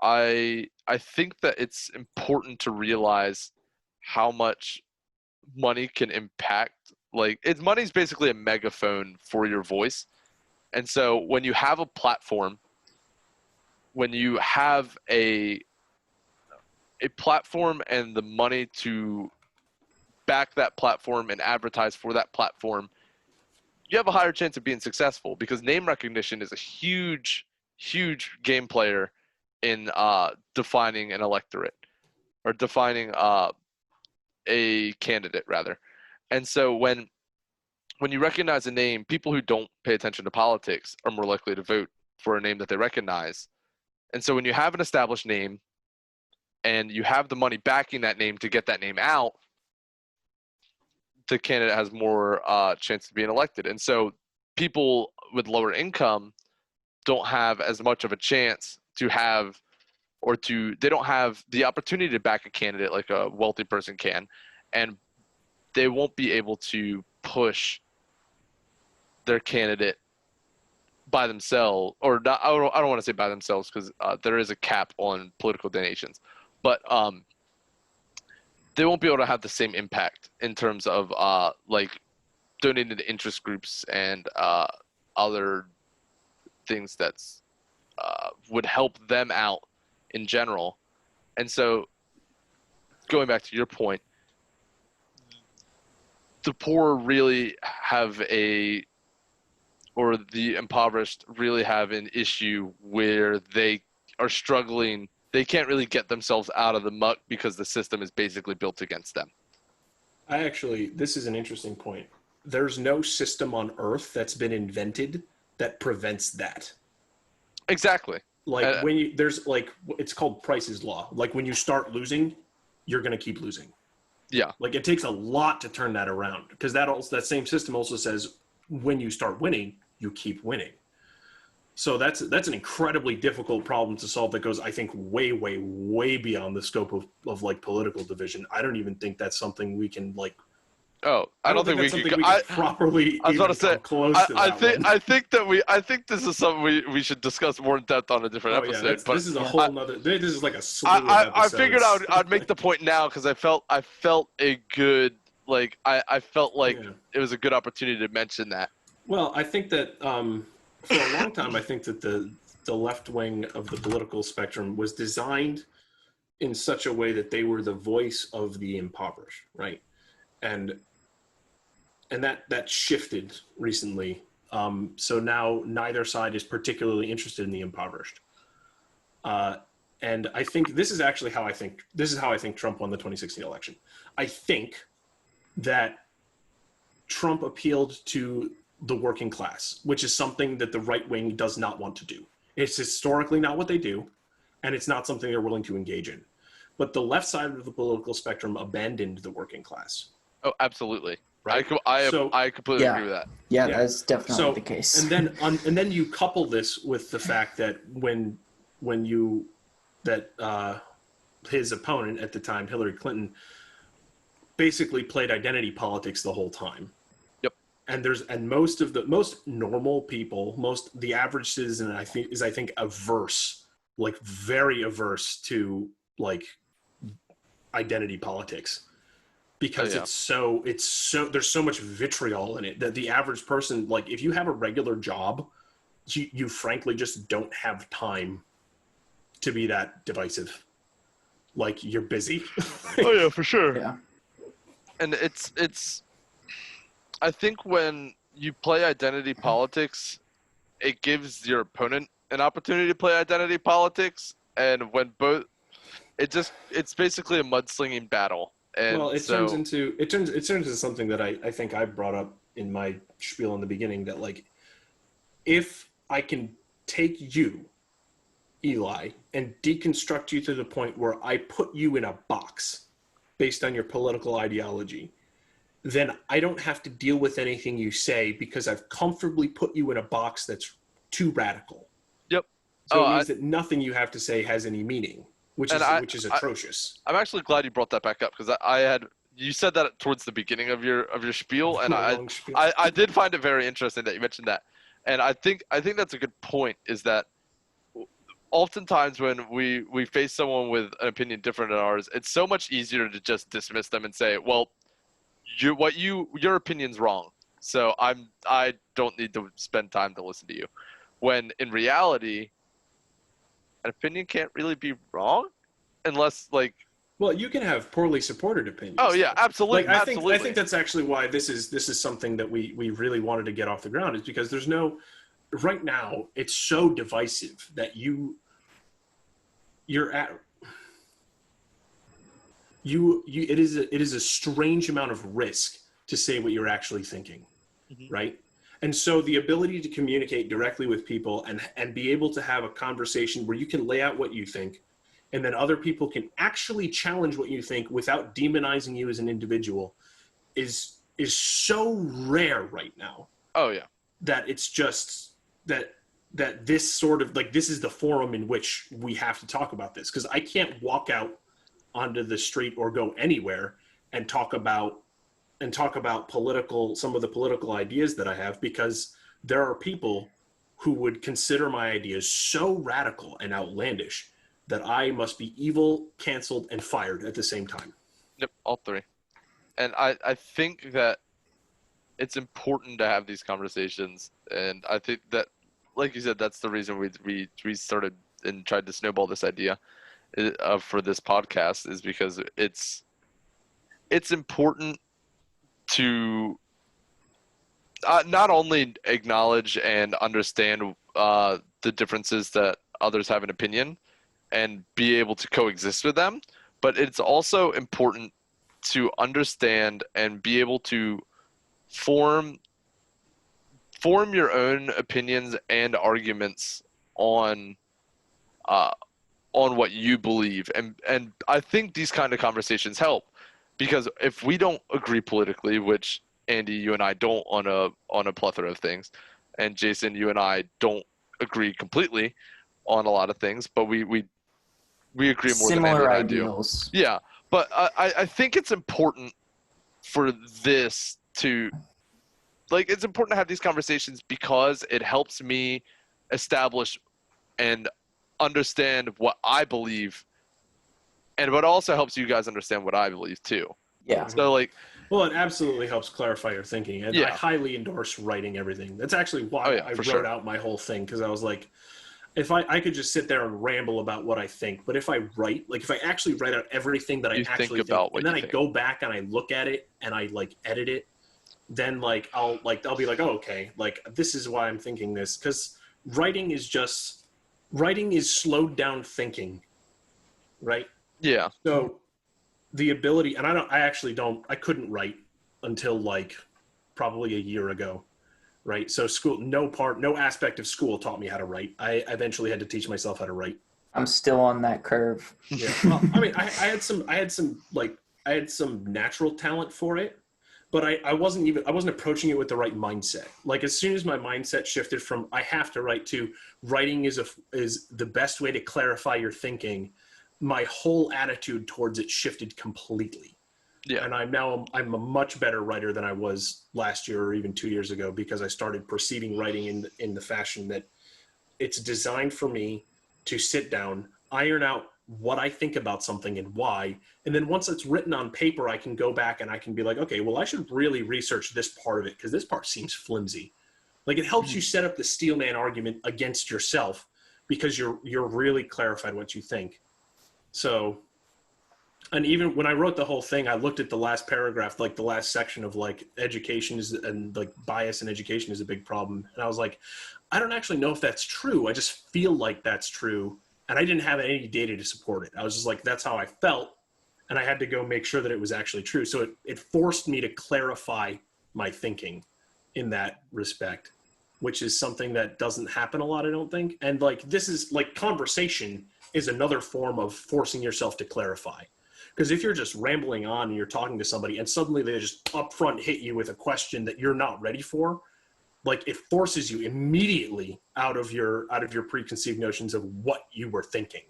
I think that it's important to realize how much money can impact. Money's basically a megaphone for your voice, and so when you have a platform, when you have a platform and the money to back that platform and advertise for that platform, you have a higher chance of being successful, because name recognition is a huge game player in defining an electorate, or defining a candidate rather. And so when you recognize a name, people who don't pay attention to politics are more likely to vote for a name that they recognize. And so when you have an established name and you have the money backing that name to get that name out, the candidate has more chance of being elected. And so people with lower income don't have as much of a chance to have, they don't have the opportunity to back a candidate like a wealthy person can, and they won't be able to push their candidate by themselves, or not. I don't want to say by themselves, because there is a cap on political donations, but they won't be able to have the same impact in terms of donating to interest groups and other things that's would help them out in general. And so going back to your point, the poor really have the impoverished really have an issue where they are struggling. They can't really get themselves out of the muck because the system is basically built against them. This is an interesting point. There's no system on earth that's been invented that prevents that. Exactly. It's called Price's Law. Like, when you start losing, you're going to keep losing. Yeah. Like, it takes a lot to turn that around, because that same system also says when you start winning, you keep winning. So that's an incredibly difficult problem to solve that goes, I think, way, way, way beyond the scope of like political division. I don't even think that's something we can like. Oh, I don't think we that's could. something we can properly I was about even to say. come close to that one. I think that I think this is something we should discuss more in depth on a different Oh yeah, episode. But this is a whole nother. This is like a slew of I episodes. figured I'd make the point now because I felt a good like I felt like it was a good opportunity to mention that. Well, I think that for a long time, I think that the left wing of the political spectrum was designed in such a way that they were the voice of the impoverished, right? And that shifted recently. So now neither side is particularly interested in the impoverished. And I think this is actually how I think Trump won the 2016 election. I think that Trump appealed to the working class, which is something that the right wing does not want to do. It's historically not what they do, and it's not something they're willing to engage in. But the left side of the political spectrum abandoned the working class. Oh, absolutely. Right. I completely agree with that. Yeah, that's definitely the case. And then you couple this with the fact that his opponent at the time, Hillary Clinton, basically played identity politics the whole time. Yep. And most normal people, the average citizen, I think averse, like very averse to like identity politics. Because it's so there's so much vitriol in it that the average person, like if you have a regular job, you frankly just don't have time to be that divisive. Like you're busy. Oh yeah, for sure. Yeah. And it's I think when you play identity politics, it gives your opponent an opportunity to play identity politics, and when both it's basically a mudslinging battle. And well, it turns into something that I think I brought up in my spiel in the beginning, that like if I can take you, Eli, and deconstruct you to the point where I put you in a box based on your political ideology, then I don't have to deal with anything you say because I've comfortably put you in a box that's too radical. Yep. So it means that nothing you have to say has any meaning. Which is atrocious. I'm actually glad you brought that back up because you said that towards the beginning of your spiel, and I did find it very interesting that you mentioned that, and I think that's a good point. Is that oftentimes when we face someone with an opinion different than ours, it's so much easier to just dismiss them and say, well, your opinion's wrong, so I don't need to spend time to listen to you, when in reality, an opinion can't really be wrong unless like. Well, you can have poorly supported opinions. Oh yeah, absolutely. Like, I think that's actually why this is something that we really wanted to get off the ground, is because there's no, right now it's so divisive that it is a strange amount of risk to say what you're actually thinking, right? And so the ability to communicate directly with people and be able to have a conversation where you can lay out what you think, and then other people can actually challenge what you think without demonizing you as an individual is so rare right now. Oh yeah. That it's just that this sort of like, this is the forum in which we have to talk about this, because I can't walk out onto the street or go anywhere and talk about some of the political ideas that I have, because there are people who would consider my ideas so radical and outlandish that I must be evil, canceled, and fired at the same time. Yep, all three. And I think that it's important to have these conversations, and I think that, like you said, that's the reason we started and tried to snowball this idea for this podcast, is because it's important to not only acknowledge and understand the differences that others have an opinion and be able to coexist with them, but it's also important to understand and be able to form your own opinions and arguments on what you believe. And I think these kind of conversations help. Because if we don't agree politically, which Andy, you and I don't on a plethora of things, and Jason, you and I don't agree completely on a lot of things, but we agree more than Similar Andy and I do. ideals. Yeah, but I think it's important for this to, like, it's important to have these conversations because it helps me establish and understand what I believe, and what also helps you guys understand what I believe too. Yeah. So like, Well, it absolutely helps clarify your thinking. And I Yeah. highly endorse writing everything. That's actually why Oh, yeah, I for wrote sure. out my whole thing, because I was like, if I could just sit there and ramble about what I think, but if I write, like if I actually write out everything that I You actually think about what and then you I think. go back and I look at it and I like edit it, then I'll be like, oh, okay, like this is why I'm thinking this, because writing is slowed down thinking, right? Yeah. So the ability, and I couldn't write until like probably a year ago, right? So school, no aspect of school taught me how to write. I eventually had to teach myself how to write. I'm still on that curve. Yeah. Well, I mean, I had some natural talent for it, but I wasn't approaching it with the right mindset. Like as soon as my mindset shifted from I have to write to writing is the best way to clarify your thinking, my whole attitude towards it shifted completely. Yeah. And I'm a much better writer than I was last year or even 2 years ago, because I started perceiving writing in the fashion that it's designed for me to sit down, iron out what I think about something and why. And then once it's written on paper, I can go back and I can be like, okay, well, I should really research this part of it because this part seems flimsy. Like it helps you set up the steelman argument against yourself because you're really clarified what you think. So, and even when I wrote the whole thing, I looked at the last paragraph, like the last section of like education and like bias in education is a big problem. And I was like, I don't actually know if that's true. I just feel like that's true. And I didn't have any data to support it. I was just like, that's how I felt. And I had to go make sure that it was actually true. So it forced me to clarify my thinking in that respect, which is something that doesn't happen a lot, I don't think. And like, this is like conversation is another form of forcing yourself to clarify. Because if you're just rambling on and you're talking to somebody and suddenly they just upfront hit you with a question that you're not ready for, like it forces you immediately out of your preconceived notions of what you were thinking.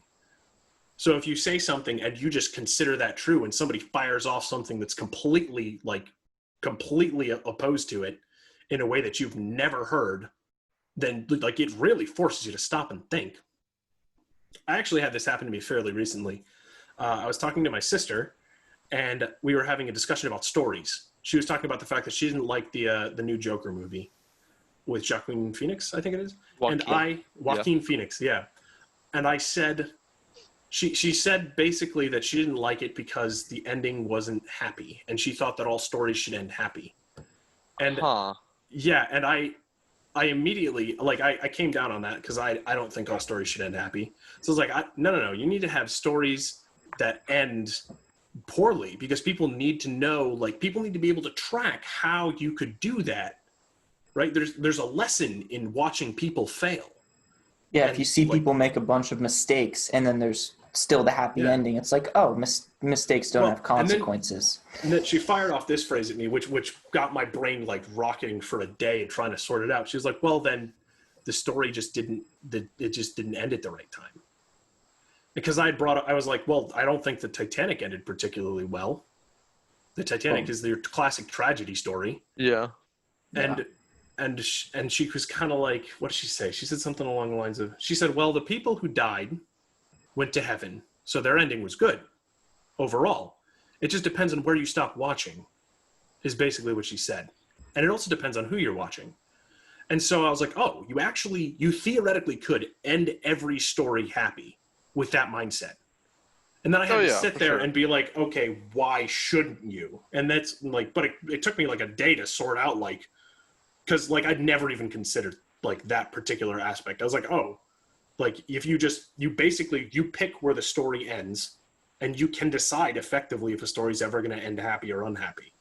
So if you say something and you just consider that true and somebody fires off something that's completely opposed to it in a way that you've never heard, then like it really forces you to stop and think. I actually had this happen to me fairly recently. I was talking to my sister, and we were having a discussion about stories. She was talking about the fact that she didn't like the new Joker movie with Joaquin Phoenix, I think it is. Joaquin Phoenix, yeah. And I said, she said basically that she didn't like it because the ending wasn't happy, and she thought that all stories should end happy. And yeah, and I immediately, like, I came down on that because I don't think all stories should end happy. So I was like, no, you need to have stories that end poorly, because people need to know, like, people need to be able to track how you could do that, right? There's a lesson in watching people fail. Yeah, if you see people make a bunch of mistakes and then there's still the happy ending, it's like, oh, mistakes don't have consequences. And then she fired off this phrase at me, which got my brain like rocking for a day and trying to sort it out. She was like, well, then the story just didn't end at the right time. Because I was like, well, I don't think the Titanic ended particularly well. The Titanic is their classic tragedy story. Yeah. And she was kind of like, what did she say? She said something along the lines of, she said, well, the people who died went to heaven, so their ending was good overall. It just depends on where you stop watching, is basically what she said. And it also depends on who you're watching. And so I was like, oh, you theoretically could end every story happy with that mindset. And then I had to sit there and be like, okay, why shouldn't you? And that's like, but it took me like a day to sort out, like, because like I'd never even considered like that particular aspect. I was like, oh, like if you pick where the story ends, and you can decide effectively if a story's ever going to end happy or unhappy,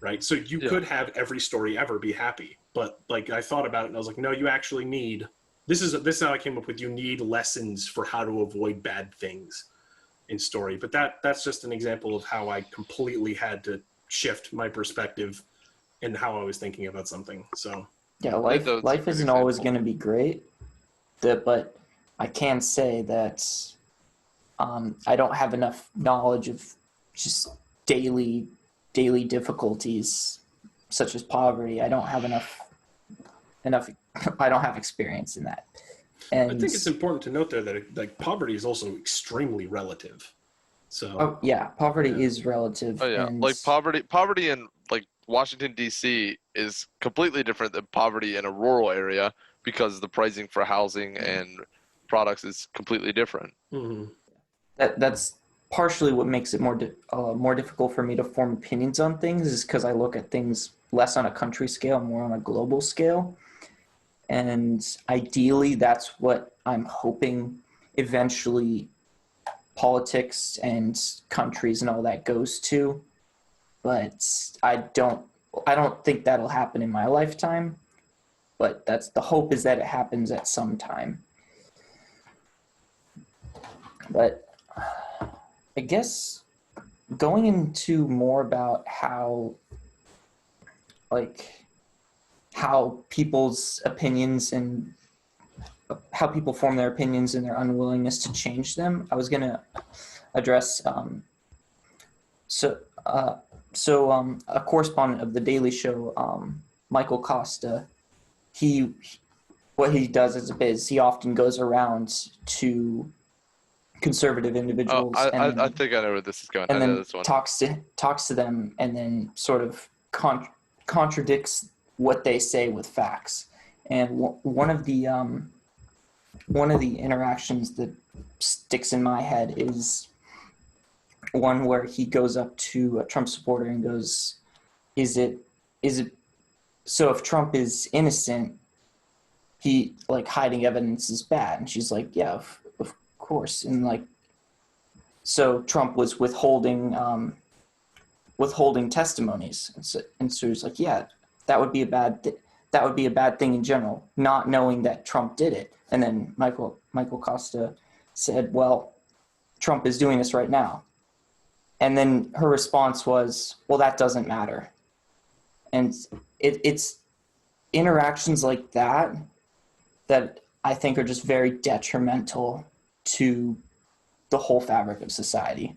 right? So you could have every story ever be happy, but like I thought about it and I was like, no, you actually need, this is how I came up with, you need lessons for how to avoid bad things in story. But that's just an example of how I completely had to shift my perspective and how I was thinking about something. So yeah, life isn't always going to be great, but I can say that I don't have enough knowledge of just daily difficulties such as poverty. I don't have enough I don't have experience in that. And I think it's important to note there that like poverty is also extremely relative. So poverty is relative. Oh yeah, and like poverty in like Washington D.C. is completely different than poverty in a rural area because the pricing for housing and products is completely different. mm-hmm. that's partially what makes it more difficult for me to form opinions on things, is because I look at things less on a country scale, more on a global scale. And ideally, that's what I'm hoping eventually politics and countries and all that goes to. But I don't think that'll happen in my lifetime. But the hope is that it happens at some time. But I guess going into more about how people's opinions and how people form their opinions and their unwillingness to change them, I was going to address a correspondent of The Daily Show, Michael Costa. What he does as a biz, he often goes around to conservative individuals. I think I know where this is going. And I know then this one. talks to them, and then sort of contradicts what they say with facts. And one of the interactions that sticks in my head is one where he goes up to a Trump supporter and goes, "Is it so if Trump is innocent, he like hiding evidence is bad?" And she's like, "Yeah, of course." And like, so Trump was withholding testimonies, and so he's like, "Yeah, that would be a bad thing in general, not knowing that Trump did it." And then Michael Costa said, "Well, Trump is doing this right now." And then her response was, "Well, that doesn't matter." And it's interactions like that I think are just very detrimental to the whole fabric of society.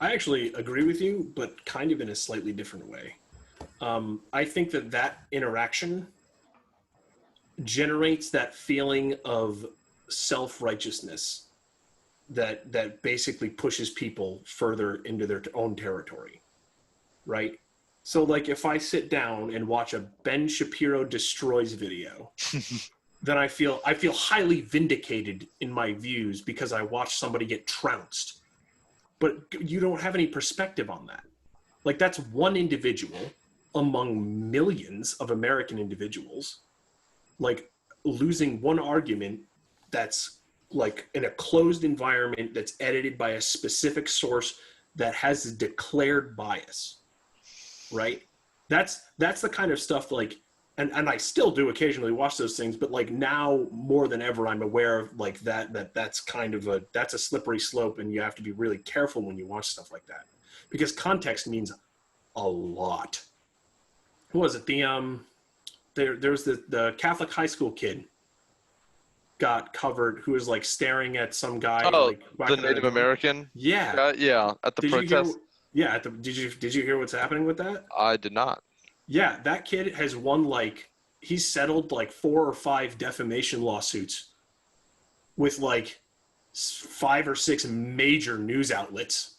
I actually agree with you, but kind of in a slightly different way. I think that interaction generates that feeling of self-righteousness that basically pushes people further into their own territory, right? So like if I sit down and watch a Ben Shapiro destroys video, then I feel highly vindicated in my views because I watched somebody get trounced. But you don't have any perspective on that. Like that's one individual among millions of American individuals, like losing one argument that's like in a closed environment that's edited by a specific source that has a declared bias, right? That's the kind of stuff like, and I still do occasionally watch those things, but like now more than ever, I'm aware of like that's kind of that's a slippery slope, and you have to be really careful when you watch stuff like that because context means a lot. Who was it? There's the Catholic high school kid got covered who was like staring at some guy. Oh, like, the Native American? Yeah. Yeah, at the protest. Did you hear what's happening with that? I did not. Yeah, that kid has won he's settled like 4 or 5 defamation lawsuits with like 5 or 6 major news outlets.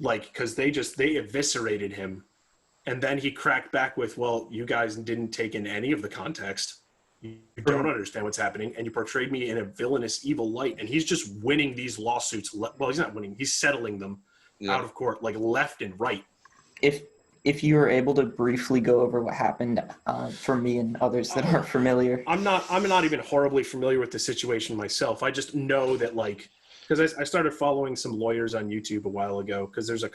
Like, cause they eviscerated him. And then he cracked back with, well, you guys didn't take in any of the context. You don't understand what's happening. And you portrayed me in a villainous, evil light. And he's just winning these lawsuits. Well, he's not winning. He's settling them out of court, like left and right. If you were able to briefly go over what happened for me and others that aren't familiar. I'm not even horribly familiar with the situation myself. I just know that because I started following some lawyers on YouTube a while ago, because there's a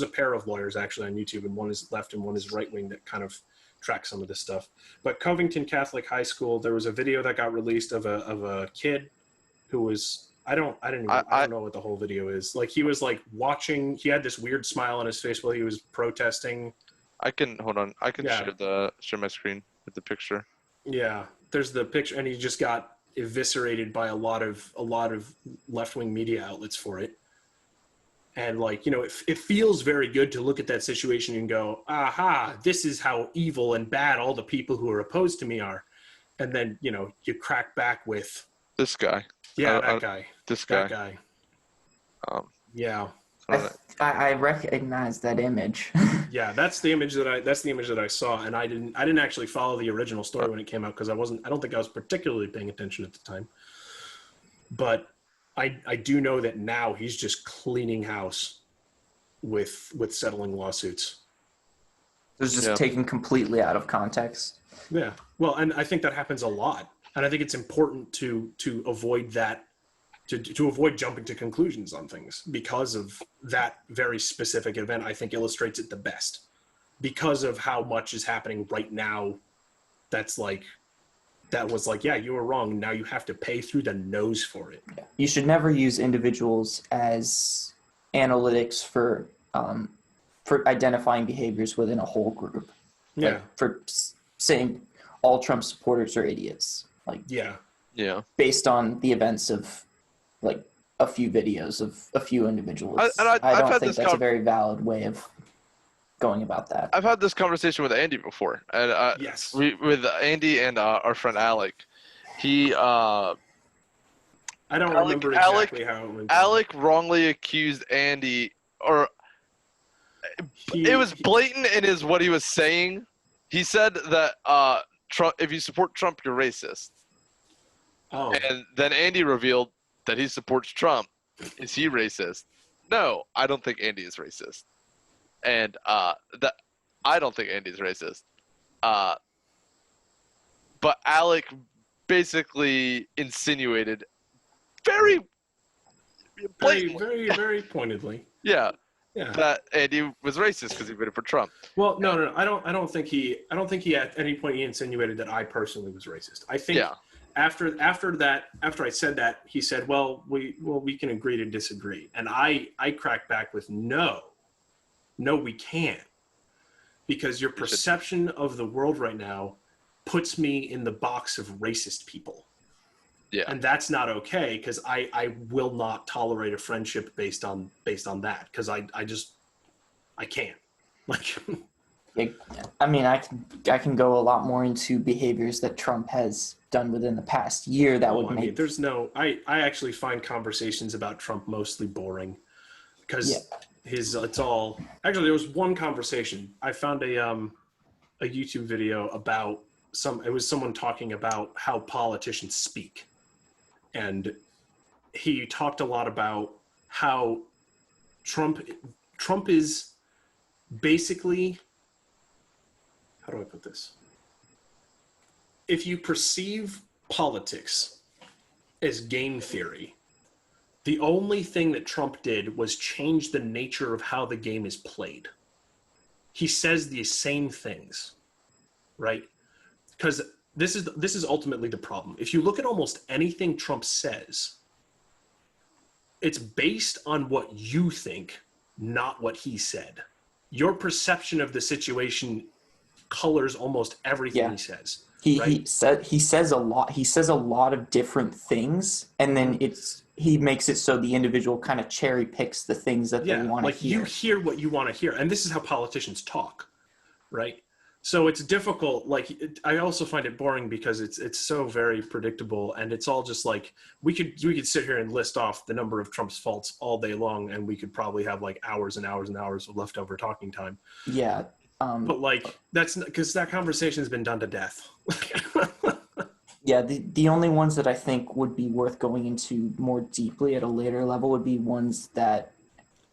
pair of lawyers actually on YouTube, and one is left and one is right wing that kind of track some of this stuff. But Covington Catholic High School, there was a video that got released of a kid who was I don't know what the whole video is. Like he was like watching, he had this weird smile on his face while he was protesting. I can share my screen with the picture. Yeah, there's the picture, and he just got eviscerated by a lot of left-wing media outlets for it. And like, you know, it feels very good to look at that situation and go, aha, this is how evil and bad all the people who are opposed to me are. And then, you know, you crack back with This guy. that guy. This That guy. guy. Yeah. I recognize that image. Yeah, that's the image that I saw, and I didn't actually follow the original story when it came out because I don't think I was particularly paying attention at the time. But I do know that now he's just cleaning house with settling lawsuits. It was just taken completely out of context. Yeah. Well, and I think that happens a lot. And I think it's important to avoid that, to avoid jumping to conclusions on things because of that very specific event. I think illustrates it the best because of how much is happening right now. That was like, yeah, you were wrong. Now you have to pay through the nose for it. You should never use individuals as analytics for identifying behaviors within a whole group. Yeah. Like for saying all Trump supporters are idiots. Like, yeah. Based on the events of like a few videos of a few individuals. I don't think that's a very valid way of going about that. I've had this conversation with Andy before, and yes, with Andy and our friend Alec. I don't remember exactly how it went. Alec wrongly accused Andy, or it was blatant in what he was saying. He said that Trump, if you support Trump, you're racist. Oh. And then Andy revealed that he supports Trump. Is he racist? No, I don't think Andy is racist. And that I don't think Andy's racist. But Alec basically insinuated very blatantly, very, very pointedly. Yeah. Yeah. That Andy was racist because he voted for Trump. Well, no. I don't think he at any point he insinuated that I personally was racist. I think after I said that, he said, well, we can agree to disagree. And I cracked back with no, we can't. Because your perception of the world right now puts me in the box of racist people. Yeah. And that's not okay, because I will not tolerate a friendship based on that, because I can't. Like I mean, I can go a lot more into behaviors that Trump has done within the past year that would make. I actually find conversations about Trump mostly boring, because it's all actually. There was one conversation I found a YouTube video about it was someone talking about how politicians speak, and he talked a lot about how Trump is basically, how do I put this? If you perceive politics as game theory, the only thing that Trump did was change the nature of how the game is played. He says the same things, right? Because this is ultimately the problem. If you look at almost anything Trump says, it's based on what you think, not what he said. Your perception of the situation colors almost everything he says. He says a lot. He says a lot of different things, and then he makes it so the individual kind of cherry picks the things that they want to hear. You hear what you want to hear, and this is how politicians talk, right? So it's difficult. Like, I also find it boring because it's so very predictable, and it's all just like we could sit here and list off the number of Trump's faults all day long, and we could probably have like hours and hours and hours of leftover talking time. Yeah. But like, that's because that conversation has been done to death. Yeah, the only ones that I think would be worth going into more deeply at a later level would be ones that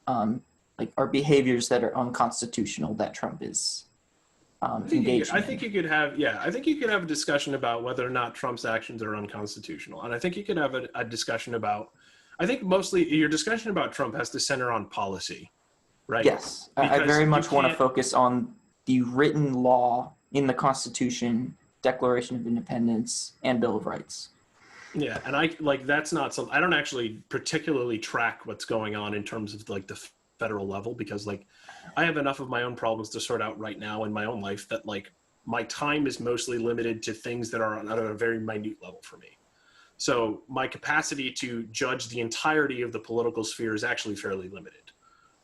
like are behaviors that are unconstitutional that Trump is engaged in. I think you could have a discussion about whether or not Trump's actions are unconstitutional. And I think you could have a discussion about, I think mostly your discussion about Trump has to center on policy, right? Yes, I very much want to focus on the written law in the Constitution, Declaration of Independence, and Bill of Rights. Yeah, and that's not something, I don't actually particularly track what's going on in terms of like the federal level, because like I have enough of my own problems to sort out right now in my own life that like my time is mostly limited to things that are on a very minute level for me. So my capacity to judge the entirety of the political sphere is actually fairly limited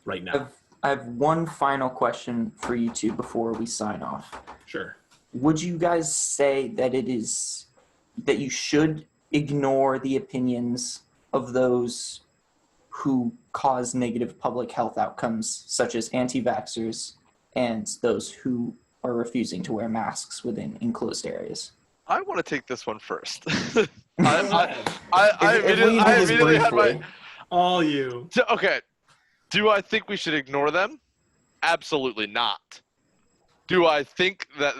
right now. I have one final question for you two before we sign off. Sure. Would you guys say that that you should ignore the opinions of those who cause negative public health outcomes, such as anti-vaxxers and those who are refusing to wear masks within enclosed areas? I want to take this one first. If I we do this immediately had briefly. All you. Okay. Do I think we should ignore them? Absolutely not. Do I think that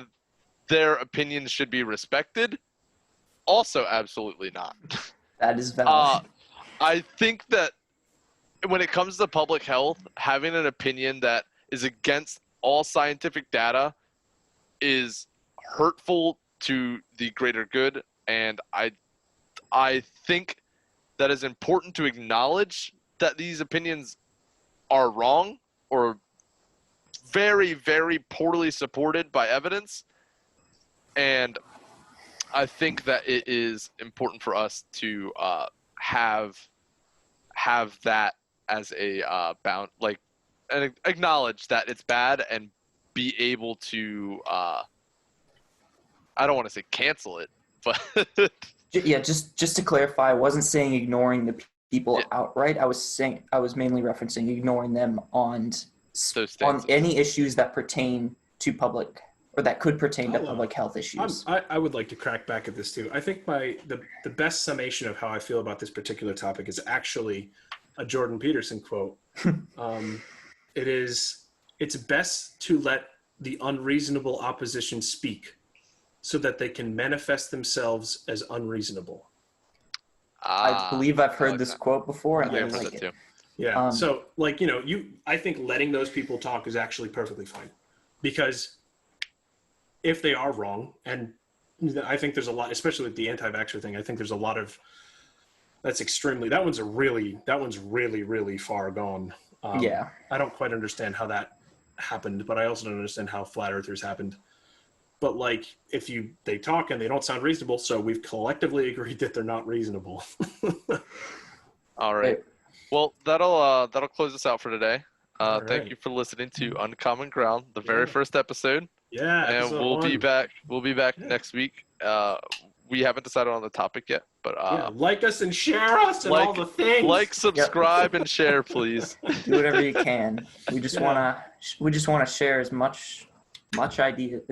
their opinions should be respected? Also, absolutely not. That is valid. I think that when it comes to public health, having an opinion that is against all scientific data is hurtful to the greater good, and I think that it's important to acknowledge that these opinions are wrong or very, very poorly supported by evidence. And I think that it is important for us to have that as a and acknowledge that it's bad and be able to I don't want to say cancel it, but Yeah, just to clarify, I wasn't saying ignoring the people outright. I was mainly referencing ignoring them on any issues that pertain to public or that could pertain to public health issues. I would like to crack back at this too. I think the best summation of how I feel about this particular topic is actually a Jordan Peterson quote. It's best to let the unreasonable opposition speak so that they can manifest themselves as unreasonable. I believe I've heard this quote before, and I like it. Too. Yeah. So, I think letting those people talk is actually perfectly fine, because if they are wrong, and I think there's a lot, especially with the anti-vaxxer thing, I think there's a lot of that one's really, really far gone. Yeah. I don't quite understand how that happened, but I also don't understand how flat earthers happened. But if they talk and they don't sound reasonable, so we've collectively agreed that they're not reasonable. All right. Well, that'll close us out for today. All Thank right. you for listening to Uncommon Ground, the very first episode. Yeah. And we'll be back. We'll be back next week. We haven't decided on the topic yet, but like us and share us and all the things. Like, subscribe, and share, please. Do whatever you can. We just wanna share as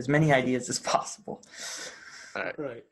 many ideas as possible. All right. Right.